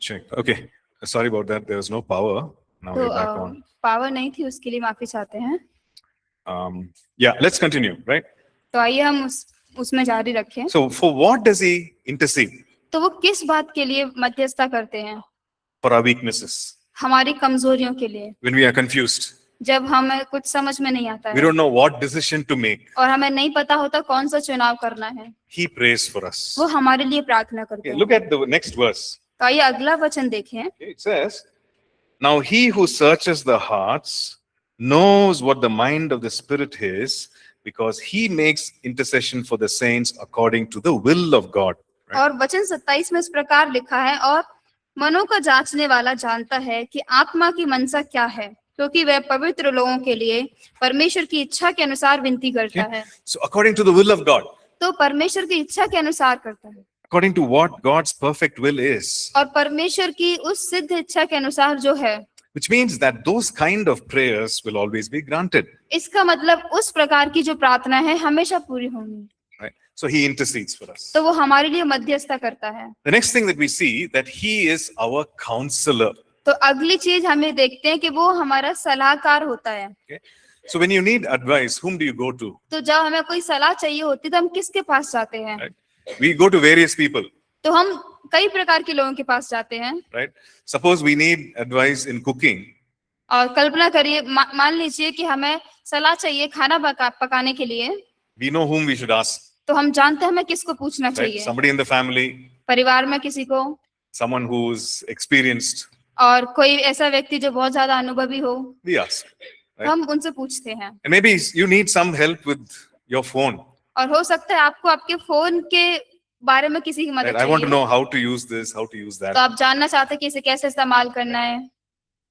check. Okay. Sorry about that. There was no power. Now
तो
we're back on.
पावर नहीं थी, उसके लिए माफी चाहते हैं।
Yeah, let's continue, right?
तो आइए हम उसमें जारी रखें।
So for what does he intercede?
तो वो किस बात के लिए मध्यस्थता करते हैं?
For our weaknesses.
हमारी कमजोरियों के लिए,
When we are confused,
जब हमें कुछ समझ में नहीं आता
we
है
don't know what decision to make.
और हमें नहीं पता होता कौन सा चुनाव करना है,
He prays for us.
वो हमारे लिए प्रार्थना करते
Okay,
हैं।
look at the next verse.
तो आइए अगला वचन देखें।
Okay, it says, now he who searches the hearts knows what the mind of the Spirit is, because he makes intercession for the saints according to the will of God. Right?
और वचन 27 में इस प्रकार लिखा है, और मनों का जांचने वाला जानता है कि आत्मा की मनसा क्या है, क्योंकि वह पवित्र लोगों के लिए परमेश्वर की इच्छा के अनुसार विनती करता
Okay.
है।
So according to the will of God,
तो परमेश्वर की इच्छा के अनुसार करता है,
according to what God's perfect will is,
और परमेश्वर की उस सिद्ध इच्छा के अनुसार जो है,
which means that those kind of prayers will always be granted.
इसका मतलब उस प्रकार की जो प्रार्थना है हमेशा पूरी होंगी।
Right? So he intercedes for us.
तो वो हमारे लिए मध्यस्थता करता है।
The next thing that we see, that he is our counselor.
तो अगली चीज हमें देखते हैं कि वो हमारा सलाहकार होता है।
Okay? So when you need advice, whom do you go to?
तो जब हमें कोई सलाह चाहिए होती है तो हम किसके पास जाते हैं?
Right? We go to various people.
तो हम कई प्रकार के लोगों के पास जाते हैं।
Right? Suppose we need advice in cooking.
और कल्पना करिए, मान लीजिए कि हमें सलाह चाहिए खाना पकाने के लिए,
We know whom we should ask.
तो हम जानते हैं हमें किसको पूछना
Right?
चाहिए।
Somebody in the family,
परिवार में किसी को,
someone who's experienced.
और कोई ऐसा व्यक्ति जो बहुत ज्यादा अनुभवी हो,
We ask.
तो हम उनसे पूछते हैं।
And maybe you need some help with your phone.
और हो सकता है आपको आपके फोन के बारे में किसी की मदद
Right? I want to
चाहिए,
know how to use this, how to use
तो
that.
आप जानना चाहते हैं कि इसे कैसे इस्तेमाल करना है,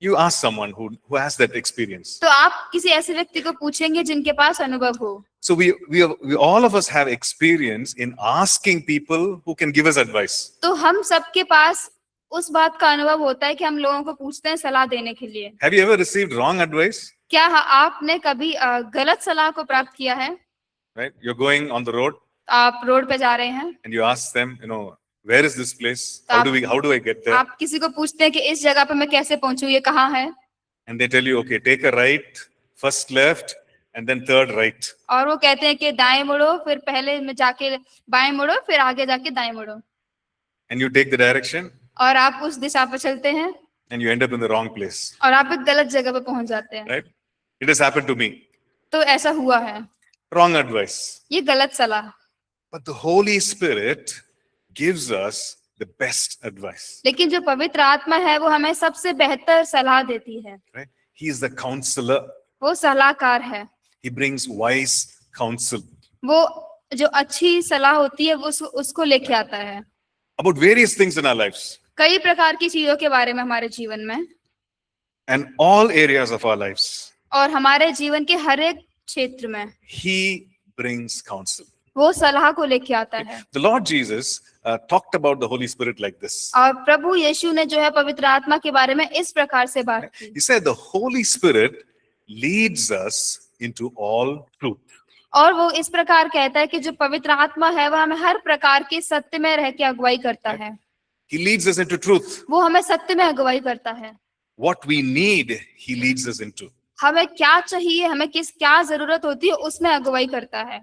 You ask someone who has that experience.
तो आप किसी ऐसे व्यक्ति को पूछेंगे जिनके पास अनुभव हो।
So we all of us have experience in asking people who can give us advice.
तो हम सबके पास उस बात का अनुभव होता है कि हम लोगों को पूछते हैं सलाह देने के लिए।
Have you ever received wrong advice?
क्या आपने कभी गलत सलाह को प्राप्त किया है?
Right? You're going on the road
आप रोड पे जा रहे हैं,
and you ask them, where is this place? How do I get there?
आप किसी को पूछते हैं कि इस जगह पे मैं कैसे पहुंचूं, ये कहाँ है?
And they tell you, okay, take a right, first left, and then third right.
और वो कहते हैं कि दाएं मुड़ो, फिर पहले में जाके बाएं मुड़ो, फिर आगे जाके दाएं मुड़ो,
And you take the direction
और आप उस दिशा पे चलते हैं
and you end up in the wrong place.
और आप एक गलत जगह पे पहुंच जाते हैं।
Right? It has happened to me.
तो ऐसा हुआ है,
Wrong advice.
ये गलत सलाह।
But the Holy Spirit gives us the best advice.
लेकिन जो पवित्र आत्मा है वो हमें सबसे बेहतर सलाह देती है।
Right? He is the counselor.
वो सलाहकार है,
He brings wise counsel
वो जो अच्छी सलाह होती है वो उसको लेके आता है
about various things in our lives
कई प्रकार की चीजों के बारे में हमारे जीवन में,
and all areas of our lives.
और हमारे जीवन के हर एक क्षेत्र में
He brings counsel.
वो सलाह को लेके आता है।
The Lord Jesus talked about the Holy Spirit like this.
और प्रभु यीशु ने जो है पवित्र आत्मा के बारे में इस प्रकार से बात की।
He said the Holy Spirit leads us into all truth.
और वो इस प्रकार कहता है कि जो पवित्र आत्मा है वह हमें हर प्रकार के सत्य में रह के अगुवाई करता है।
He leads us into truth.
वो हमें सत्य में अगुवाई करता है।
What we need, He leads us into.
हमें क्या चाहिए, हमें क्या जरूरत होती है, उसमें अगुवाई करता है।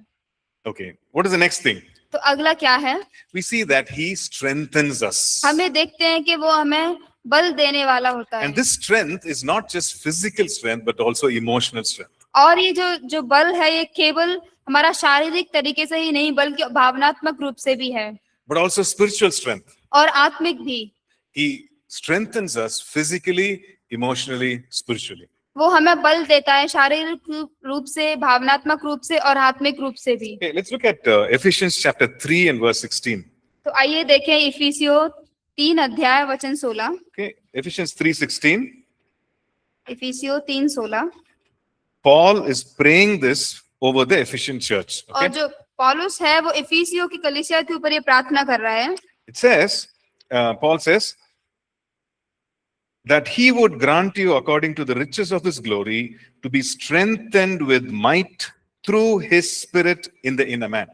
Okay. What is the next thing?
तो अगला क्या है?
We see that He strengthens us.
हमें देखते हैं कि वो हमें बल देने वाला होता है।
And this strength is not just physical strength, but also emotional strength.
और ये जो बल है ये केवल हमारा शारीरिक तरीके से ही नहीं बल्कि भावनात्मक रूप से भी है,
But also spiritual strength.
और आत्मिक भी।
He strengthens us physically, emotionally, spiritually.
वो हमें बल देता है शारीरिक रूप से, भावनात्मक रूप से और आत्मिक रूप से भी।
Okay, let's look at Ephesians chapter 3 and verse 16.
तो आइए देखें इफिसियों 3 अध्याय वचन 16।
Okay, Ephesians 3:16.
इफिसियों 3:16।
Paul is praying this over the Ephesian church.
और
Okay,
जो पौलुस है वो इफिसियों की कलीसिया के ऊपर ये प्रार्थना कर रहा है।
it says, Paul says that he would grant you according to the riches of his glory to be strengthened with might through his spirit in the inner man.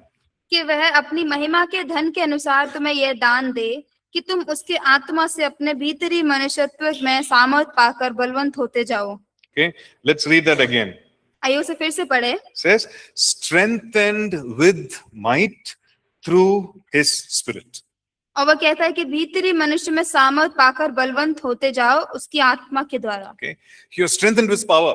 कि वह अपनी महिमा के धन के अनुसार तुम्हें यह दान दे कि तुम उसके आत्मा से अपने भीतरी मनुष्यत्व में सामर्थ पाकर बलवंत होते जाओ।
Okay, let's read that again.
आइए उसे फिर से पढ़े।
It says, strengthened with might through his spirit.
और वह कहता है कि भीतरी मनुष्य में सामर्थ पाकर बलवंत होते जाओ उसकी आत्मा के द्वारा।
Okay, you are strengthened with power,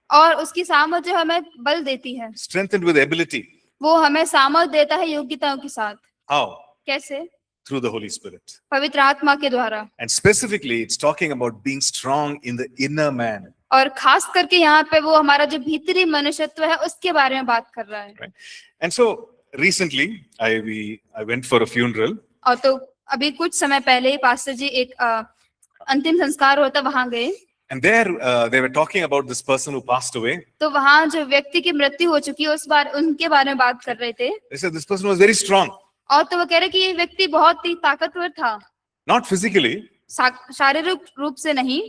और उसकी सामर्थ जो हमें बल देती है,
strengthened with ability.
वो हमें सामर्थ देता है योग्यताओं के साथ।
How?
कैसे?
Through the Holy Spirit.
पवित्र आत्मा के द्वारा।
And specifically, it's talking about being strong in the inner man.
और खास करके यहाँ पे वो हमारा जो भीतरी मनुष्यत्व है उसके बारे में बात कर रहा है।
Right? And so recently, I went for a funeral.
और तो अभी कुछ समय पहले ही पास्टर जी एक अंतिम संस्कार होता वहां गए।
And there they were talking about this person who passed away.
तो वहां जो व्यक्ति की मृत्यु हो चुकी है उस बार उनके बारे में बात कर रहे थे।
They said this person was very strong,
और तो वो कह रहे कि ये व्यक्ति बहुत ही ताकतवर था,
not physically,
शारीरिक रूप से नहीं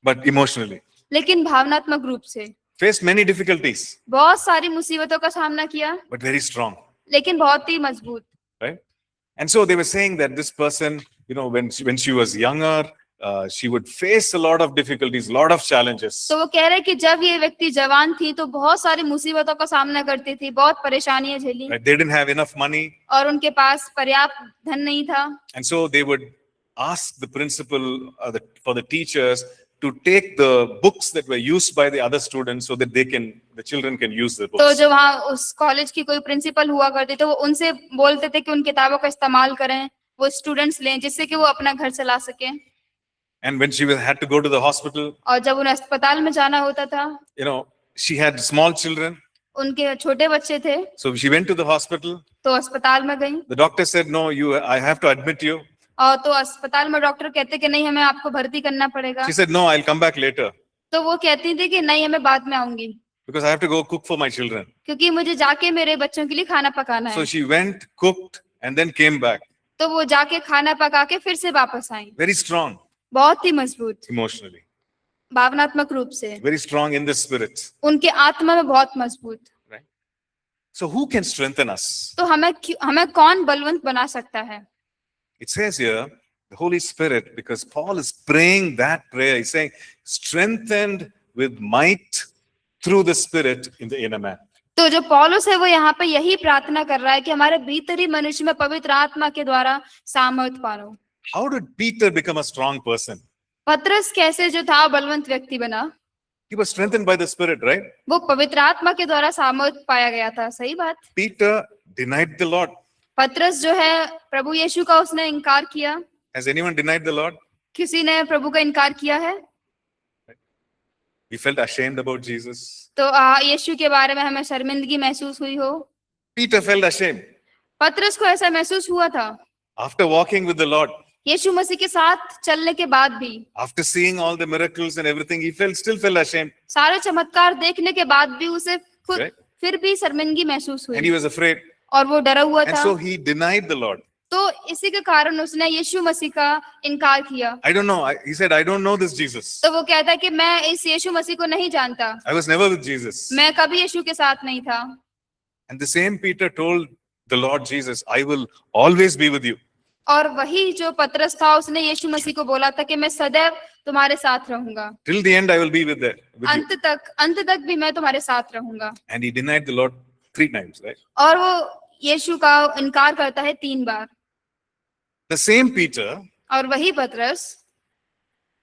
but emotionally.
लेकिन भावनात्मक रूप से।
Faced many difficulties,
बहुत सारी मुसीबतों का सामना किया
but very strong.
लेकिन बहुत ही मजबूत।
Right? And so they were saying that this person, when she was younger, she would face a lot of difficulties, a lot of challenges.
तो वो कह रहे कि जब ये व्यक्ति जवान थी तो बहुत सारी मुसीबतों का सामना करती थी, बहुत परेशानियां झेली।
Right? They didn't have enough money.
और उनके पास पर्याप्त धन नहीं था।
And so they would ask the principal for the teachers to take the books that were used by the other students so that the children can use the books.
तो जो वहाँ उस कॉलेज की कोई प्रिंसिपल हुआ करते थे वो उनसे बोलते थे कि उन किताबों का इस्तेमाल करें, वो स्टूडेंट्स लें जिससे कि वो अपना घर चला सकें।
And when she had to go to the hospital,
और जब उन्हें अस्पताल में जाना होता था,
she had small children.
उनके छोटे बच्चे थे,
So she went to the hospital.
तो अस्पताल में गई।
The doctor said, no, I have to admit you.
और तो अस्पताल में डॉक्टर कहते कि नहीं, हमें आपको भर्ती करना पड़ेगा।
She said, no, I'll come back later.
तो वो कहती थी कि नहीं, हमें बाद में आऊंगी,
Because I have to go cook for my children.
क्योंकि मुझे जाके मेरे बच्चों के लिए खाना पकाना
So
है।
she went, cooked, and then came back.
तो वो जाके खाना पका के फिर से वापस आई।
Very strong
बहुत ही मजबूत
emotionally.
भावनात्मक रूप से,
Very strong in the spirit.
उनके आत्मा में बहुत मजबूत।
Right? So who can strengthen us?
तो हमें कौन बलवंत बना सकता है?
It says here, the Holy Spirit, because Paul is praying that prayer. He's saying, strengthened with might through the Spirit in the inner man.
तो जो पौलुस है वो यहाँ पे यही प्रार्थना कर रहा है कि हमारे भीतरी मनुष्य में पवित्र आत्मा के द्वारा सामर्थ पाओ।
How did Peter become a strong person?
पतरस कैसे जो था बलवंत व्यक्ति बना?
He was strengthened by the Spirit, right?
वो पवित्र आत्मा के द्वारा सामर्थ पाया गया था। सही बात।
Peter denied the Lord.
पतरस जो है प्रभु यीशु का उसने इनकार किया।
Has anyone denied the Lord?
किसी ने प्रभु का इनकार किया है?
We felt ashamed about Jesus.
तो यीशु के बारे में हमें शर्मिंदगी महसूस हुई हो?
Peter felt ashamed.
पतरस को ऐसा महसूस हुआ था।
After walking with the Lord,
यीशु मसीह के साथ चलने के बाद भी,
after seeing all the miracles and everything, he still felt ashamed.
सारे चमत्कार देखने के बाद भी उसे खुद
Right?
फिर भी शर्मिंदगी महसूस
And
हुई
he was afraid.
और वो डरा हुआ
And
था।
so he denied the Lord.
तो इसी के कारण उसने यीशु मसीह का इनकार किया।
I don't know. He said, I don't know this Jesus.
तो वो कहता है कि मैं इस यीशु मसीह को नहीं जानता,
I was never with Jesus.
मैं कभी यीशु के साथ नहीं था।
And the same Peter told the Lord Jesus, I will always be with you.
और वही जो पतरस था उसने यीशु मसीह को बोला था कि मैं सदैव तुम्हारे साथ रहूंगा,
Till the end, I will be with you.
अंत तक भी मैं तुम्हारे साथ रहूंगा।
And he denied the Lord 3 times, right?
और वो यीशु का इनकार करता है 3 बार।
The same Peter,
और वही पतरस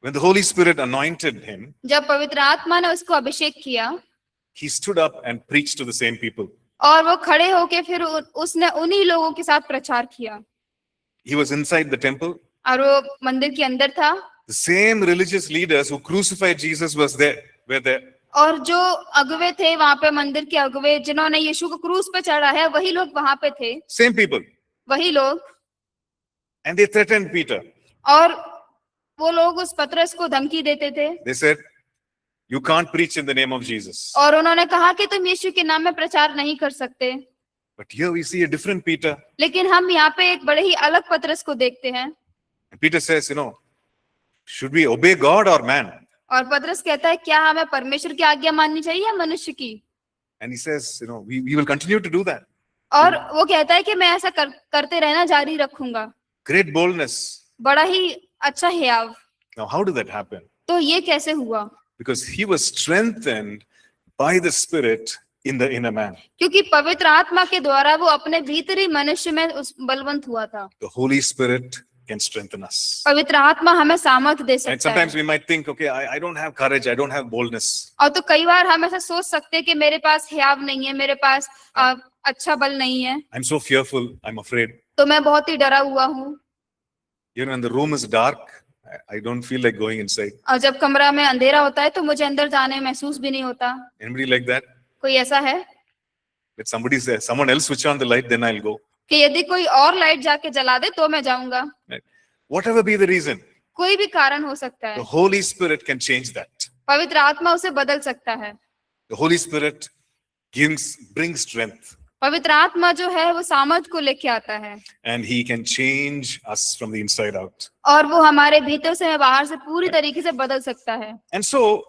when the Holy Spirit anointed him,
जब पवित्र आत्मा ने उसको अभिषेक किया,
he stood up and preached to the same people.
और वो खड़े होके फिर उसने उन्हीं लोगों के साथ प्रचार किया।
He was inside the temple.
और वो मंदिर के अंदर था।
The same religious leaders who crucified Jesus were there.
और जो अगुवे थे वहां पे, मंदिर के अगुवे जिन्होंने यीशु को क्रूस पे चढ़ा है, वही लोग वहां पे थे।
Same people.
वही लोग।
And they threatened Peter.
और वो लोग उस पतरस को धमकी देते थे।
They said, you can't preach in the name of Jesus.
और उन्होंने कहा कि तुम यीशु के नाम में प्रचार नहीं कर सकते।
But here we see a different Peter.
लेकिन हम यहाँ पे एक बड़े ही अलग पतरस को देखते हैं।
And Peter says, should we obey God or man?
और पतरस कहता है, क्या हमें परमेश्वर की आज्ञा माननी चाहिए या मनुष्य की?
And he says, we will continue to do that.
और वो कहता है कि मैं ऐसा करते रहना जारी रखूंगा।
Great boldness.
बड़ा ही अच्छा हियाव।
Now, how did that happen?
तो ये कैसे हुआ?
Because he was strengthened by the Spirit in the inner man.
क्योंकि पवित्र आत्मा के द्वारा वो अपने भीतरी मनुष्य में उस बलवंत हुआ था।
The Holy Spirit can strengthen us.
पवित्र आत्मा हमें सामर्थ्य दे
And
सकता है।
sometimes we might think, okay, I don't have courage, I don't have boldness.
और तो कई बार हम ऐसा सोच सकते हैं कि मेरे पास हियाव नहीं है, मेरे पास अच्छा बल नहीं है,
I'm so fearful, I'm afraid.
तो मैं बहुत ही डरा हुआ हूँ।
You know, when the room is dark, I don't feel like going inside.
और जब कमरा में अंधेरा होता है तो मुझे अंदर जाने महसूस भी नहीं होता।
Anybody like that?
कोई ऐसा है
Let somebody say, someone else switch on the light, then I'll go.
कि यदि कोई और लाइट जाके जला दे तो मैं जाऊंगा?
Whatever be the reason,
कोई भी कारण हो सकता
the
है,
Holy Spirit can change that.
पवित्र आत्मा उसे बदल सकता है।
The Holy Spirit brings strength,
पवित्र आत्मा जो है वो सामर्थ को लेके आता है
and he can change us from the inside out.
और वो हमारे भीतर से बाहर से पूरी तरीके से बदल सकता है।
And so,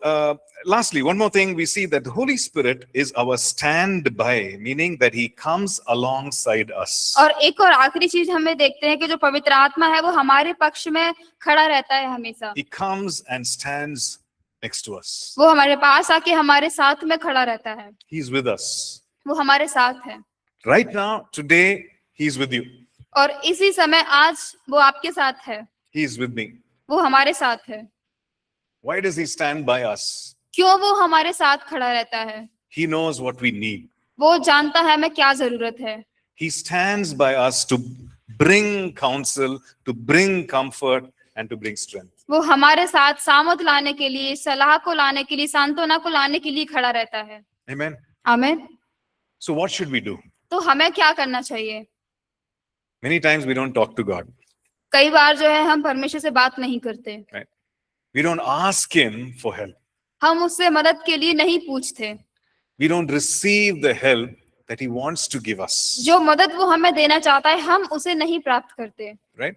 lastly, one more thing, we see that the Holy Spirit is our standby, meaning that he comes alongside us.
और एक और आखिरी चीज हमें देखते हैं कि जो पवित्र आत्मा है वो हमारे पक्ष में खड़ा रहता है हमेशा।
He comes and stands next to us.
वो हमारे पास आके हमारे साथ में खड़ा रहता है,
He's with us.
वो हमारे साथ है।
Right now, today, he's with you.
और इसी समय आज वो आपके साथ है,
He's with me.
वो हमारे साथ है।
Why does he stand by us?
क्यों वो हमारे साथ खड़ा रहता है?
He knows what we need.
वो जानता है हमें क्या जरूरत है।
He stands by us to bring counsel, to bring comfort, and to bring strength.
वो हमारे साथ सामर्थ लाने के लिए, सलाह को लाने के लिए, सांत्वना को लाने के लिए खड़ा रहता है।
Amen.
आमीन।
So what should we do?
तो हमें क्या करना चाहिए?
Many times we don't talk to God.
कई बार जो है हम परमेश्वर से बात नहीं करते,
We don't ask him for help.
हम उससे मदद के लिए नहीं पूछते।
We don't receive the help that he wants to give us.
जो मदद वो हमें देना चाहता है हम उसे नहीं प्राप्त करते।
Right?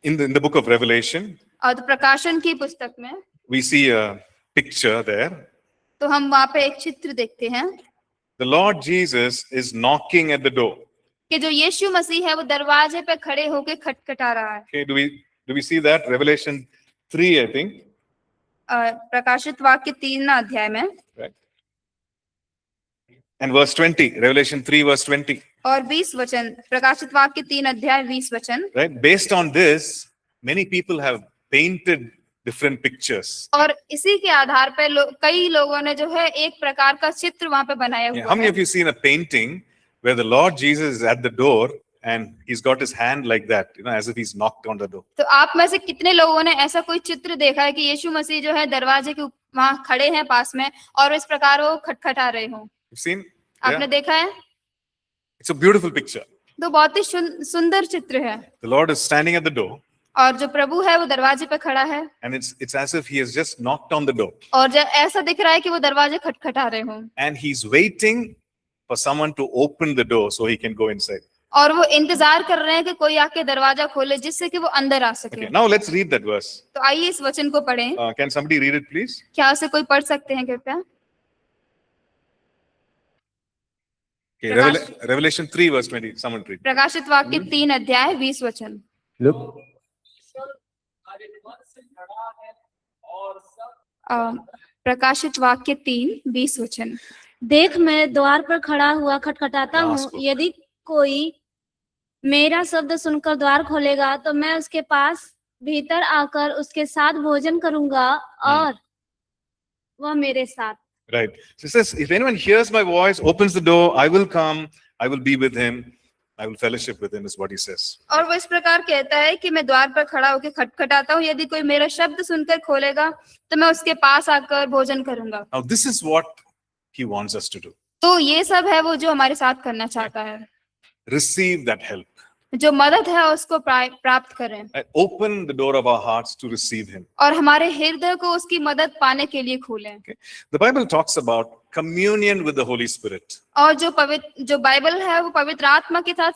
In the book of Revelation,
और प्रकाशन की पुस्तक में
we see a picture there.
तो हम वहाँ पे एक चित्र देखते हैं
The Lord Jesus is knocking at the door.
कि जो यीशु मसीह है वो दरवाजे पे खड़े होके खटखटा रहा है।
Okay, do we see that? Revelation 3, I think.
प्रकाशित वाक्य 3 अध्याय में
Right. And verse 20, Revelation 3, verse 20.
और 20 वचन, प्रकाशित वाक्य 3 अध्याय 20 वचन।
Right? Based on this, many people have painted different pictures.
और इसी के आधार पे कई लोगों ने जो है एक प्रकार का चित्र वहां पे बनाया
Yeah,
हुआ
how many
है।
of you seen a painting where the Lord Jesus is at the door and he's got his hand like that, as if he's knocked on the door?
तो आप में से कितने लोगों ने ऐसा कोई चित्र देखा है कि यीशु मसीह जो है दरवाजे के वहां खड़े हैं पास में और इस प्रकार वो खटखटा रहे हो?
You've seen?
आपने
Yeah?
देखा है?
It's a beautiful picture.
तो बहुत ही सुंदर चित्र है।
The Lord is standing at the door
और जो प्रभु है वो दरवाजे पे खड़ा है
and it's as if he has just knocked on the door
और जब ऐसा दिख रहा है कि वो दरवाजे खटखटा रहे हो
and he's waiting for someone to open the door so he can go inside.
और वो इंतजार कर रहे हैं कि कोई आके दरवाजा खोले जिससे कि वो अंदर आ सके।
Okay, now let's read that verse.
तो आइए इस वचन को पढ़ें।
Can somebody read it, please?
क्या उसे कोई पढ़ सकते हैं कृपया?
Okay, Revelation 3, verse 20. Someone read.
प्रकाशित वाक्य 3 अध्याय 20 वचन।
Look,
हमारे मन से लड़ा है और सब
प्रकाशित वाक्य 3 20 वचन।
देख मैं द्वार पर खड़ा हुआ खटखटाता
Last
हूँ,
one.
यदि कोई मेरा शब्द सुनकर द्वार खोलेगा तो मैं उसके पास भीतर आकर उसके साथ भोजन करूंगा और वह मेरे साथ।
Right. So it says, if anyone hears my voice, opens the door, I will come, I will be with him, I will fellowship with him, is what he says.
और वो इस प्रकार कहता है कि मैं द्वार पर खड़ा होकर खटखटाता हूँ, यदि कोई मेरा शब्द सुनकर खोलेगा तो मैं उसके पास आकर भोजन करूंगा।
Now, this is what he wants us to do.
तो ये सब है वो जो हमारे साथ करना चाहता है।
Receive that help.
जो मदद है उसको प्राप्त करें
Right? Open the door of our hearts to receive him.
और हमारे हृदय को उसकी मदद पाने के लिए खोलें।
The Bible talks about communion with the Holy Spirit.
और जो बाइबल है वो पवित्र आत्मा के साथ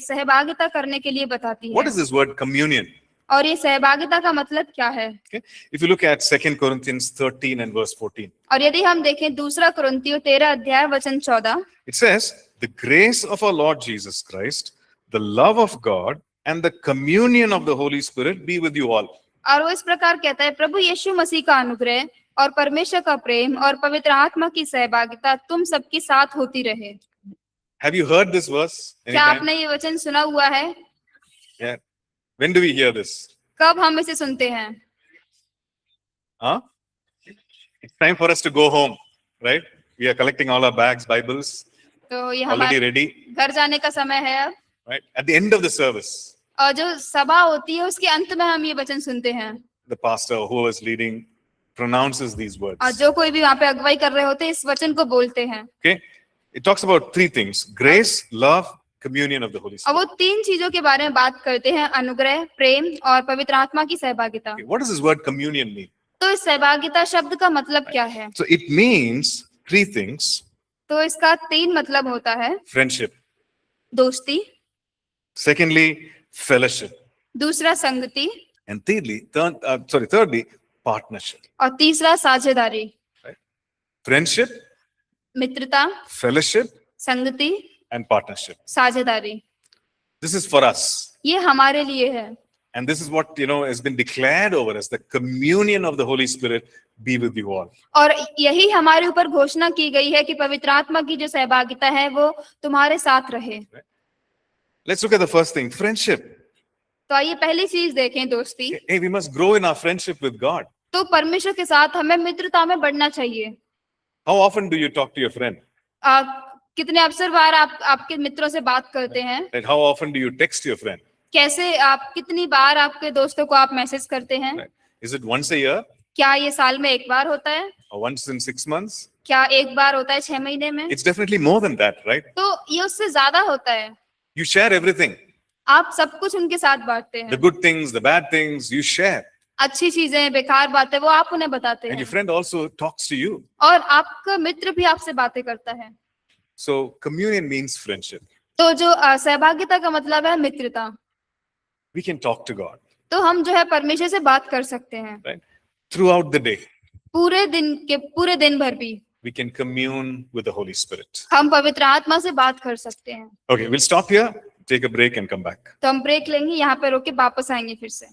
सहभागिता करने के लिए बताती
What
है।
is this word communion?
और ये सहभागिता का मतलब क्या है?
Okay. If you look at 2 Corinthians 13 and verse 14,
और यदि हम देखें 2 कुरिन्थियों 13 अध्याय वचन 14,
it says, the grace of our Lord Jesus Christ, the love of God, and the communion of the Holy Spirit be with you all.
और वो इस प्रकार कहता है, प्रभु यीशु मसीह का अनुग्रह और परमेश्वर का प्रेम और पवित्र आत्मा की सहभागिता तुम सबके साथ होती रहे।
Have you heard this verse?
क्या
Anytime?
आपने ये वचन सुना हुआ है?
Yeah. When do we hear this?
कब हम इसे सुनते हैं?
Huh? It's time for us to go home, right? We are collecting all our bags, Bibles,
तो ये
already
हमारे
ready,
घर जाने का समय है अब,
right? At the end of the service,
और जो सभा होती है उसके अंत में हम ये वचन सुनते हैं,
the pastor who is leading pronounces these words.
और जो कोई भी वहाँ पे अगुवाई कर रहे होते हैं इस वचन को बोलते हैं।
Okay? It talks about three things: grace, love, communion of the Holy
और
Spirit.
वो तीन चीजों के बारे में बात करते हैं, अनुग्रह, प्रेम और पवित्र आत्मा की सहभागिता।
Okay, what does this word communion mean?
तो इस सहभागिता शब्द का मतलब क्या है?
So it means three things:
तो इसका तीन मतलब होता है,
friendship,
दोस्ती,
secondly, fellowship,
दूसरा संगति,
and thirdly, partnership.
और तीसरा साझेदारी।
Friendship,
मित्रता,
fellowship,
संगति,
and partnership.
साझेदारी,
This is for us.
ये हमारे लिए है।
And this is what, has been declared over us, the communion of the Holy Spirit be with you all.
और यही हमारे ऊपर घोषणा की गई है कि पवित्र आत्मा की जो सहभागिता है वो तुम्हारे साथ रहे।
Let's look at the first thing, friendship.
तो आइए पहली चीज देखें, दोस्ती।
Hey, we must grow in our friendship with God.
तो परमेश्वर के साथ हमें मित्रता में बढ़ना चाहिए।
How often do you talk to your friend?
कितने अवसर बार आप आपके मित्रों से बात करते हैं?
Right? How often do you text your friend?
कैसे आप कितनी बार आपके दोस्तों को आप मैसेज करते हैं?
Right. Is it once a year
क्या ये साल में एक बार होता है?
or once in 6 months?
क्या एक बार होता है 6 महीने में?
It's definitely more than that, right?
तो ये उससे ज्यादा होता है।
You share everything.
आप सब कुछ उनके साथ बांटते
The
हैं,
good things, the bad things, you share.
अच्छी चीजें, बेकार बातें वो आप उन्हें बताते
And your
हैं,
friend also talks to you.
और आपका मित्र भी आपसे बातें करता है।
So communion means friendship.
तो जो सहभागिता का मतलब है मित्रता।
We can talk to God,
तो हम जो है परमेश्वर से बात कर सकते हैं
right? Throughout the day,
पूरे दिन भर भी
we can commune with the Holy Spirit.
हम पवित्र आत्मा से बात कर सकते हैं।
Okay, we'll stop here, take a break and come back.
तो हम ब्रेक लेंगे, यहाँ पे रोके वापस आएंगे फिर से।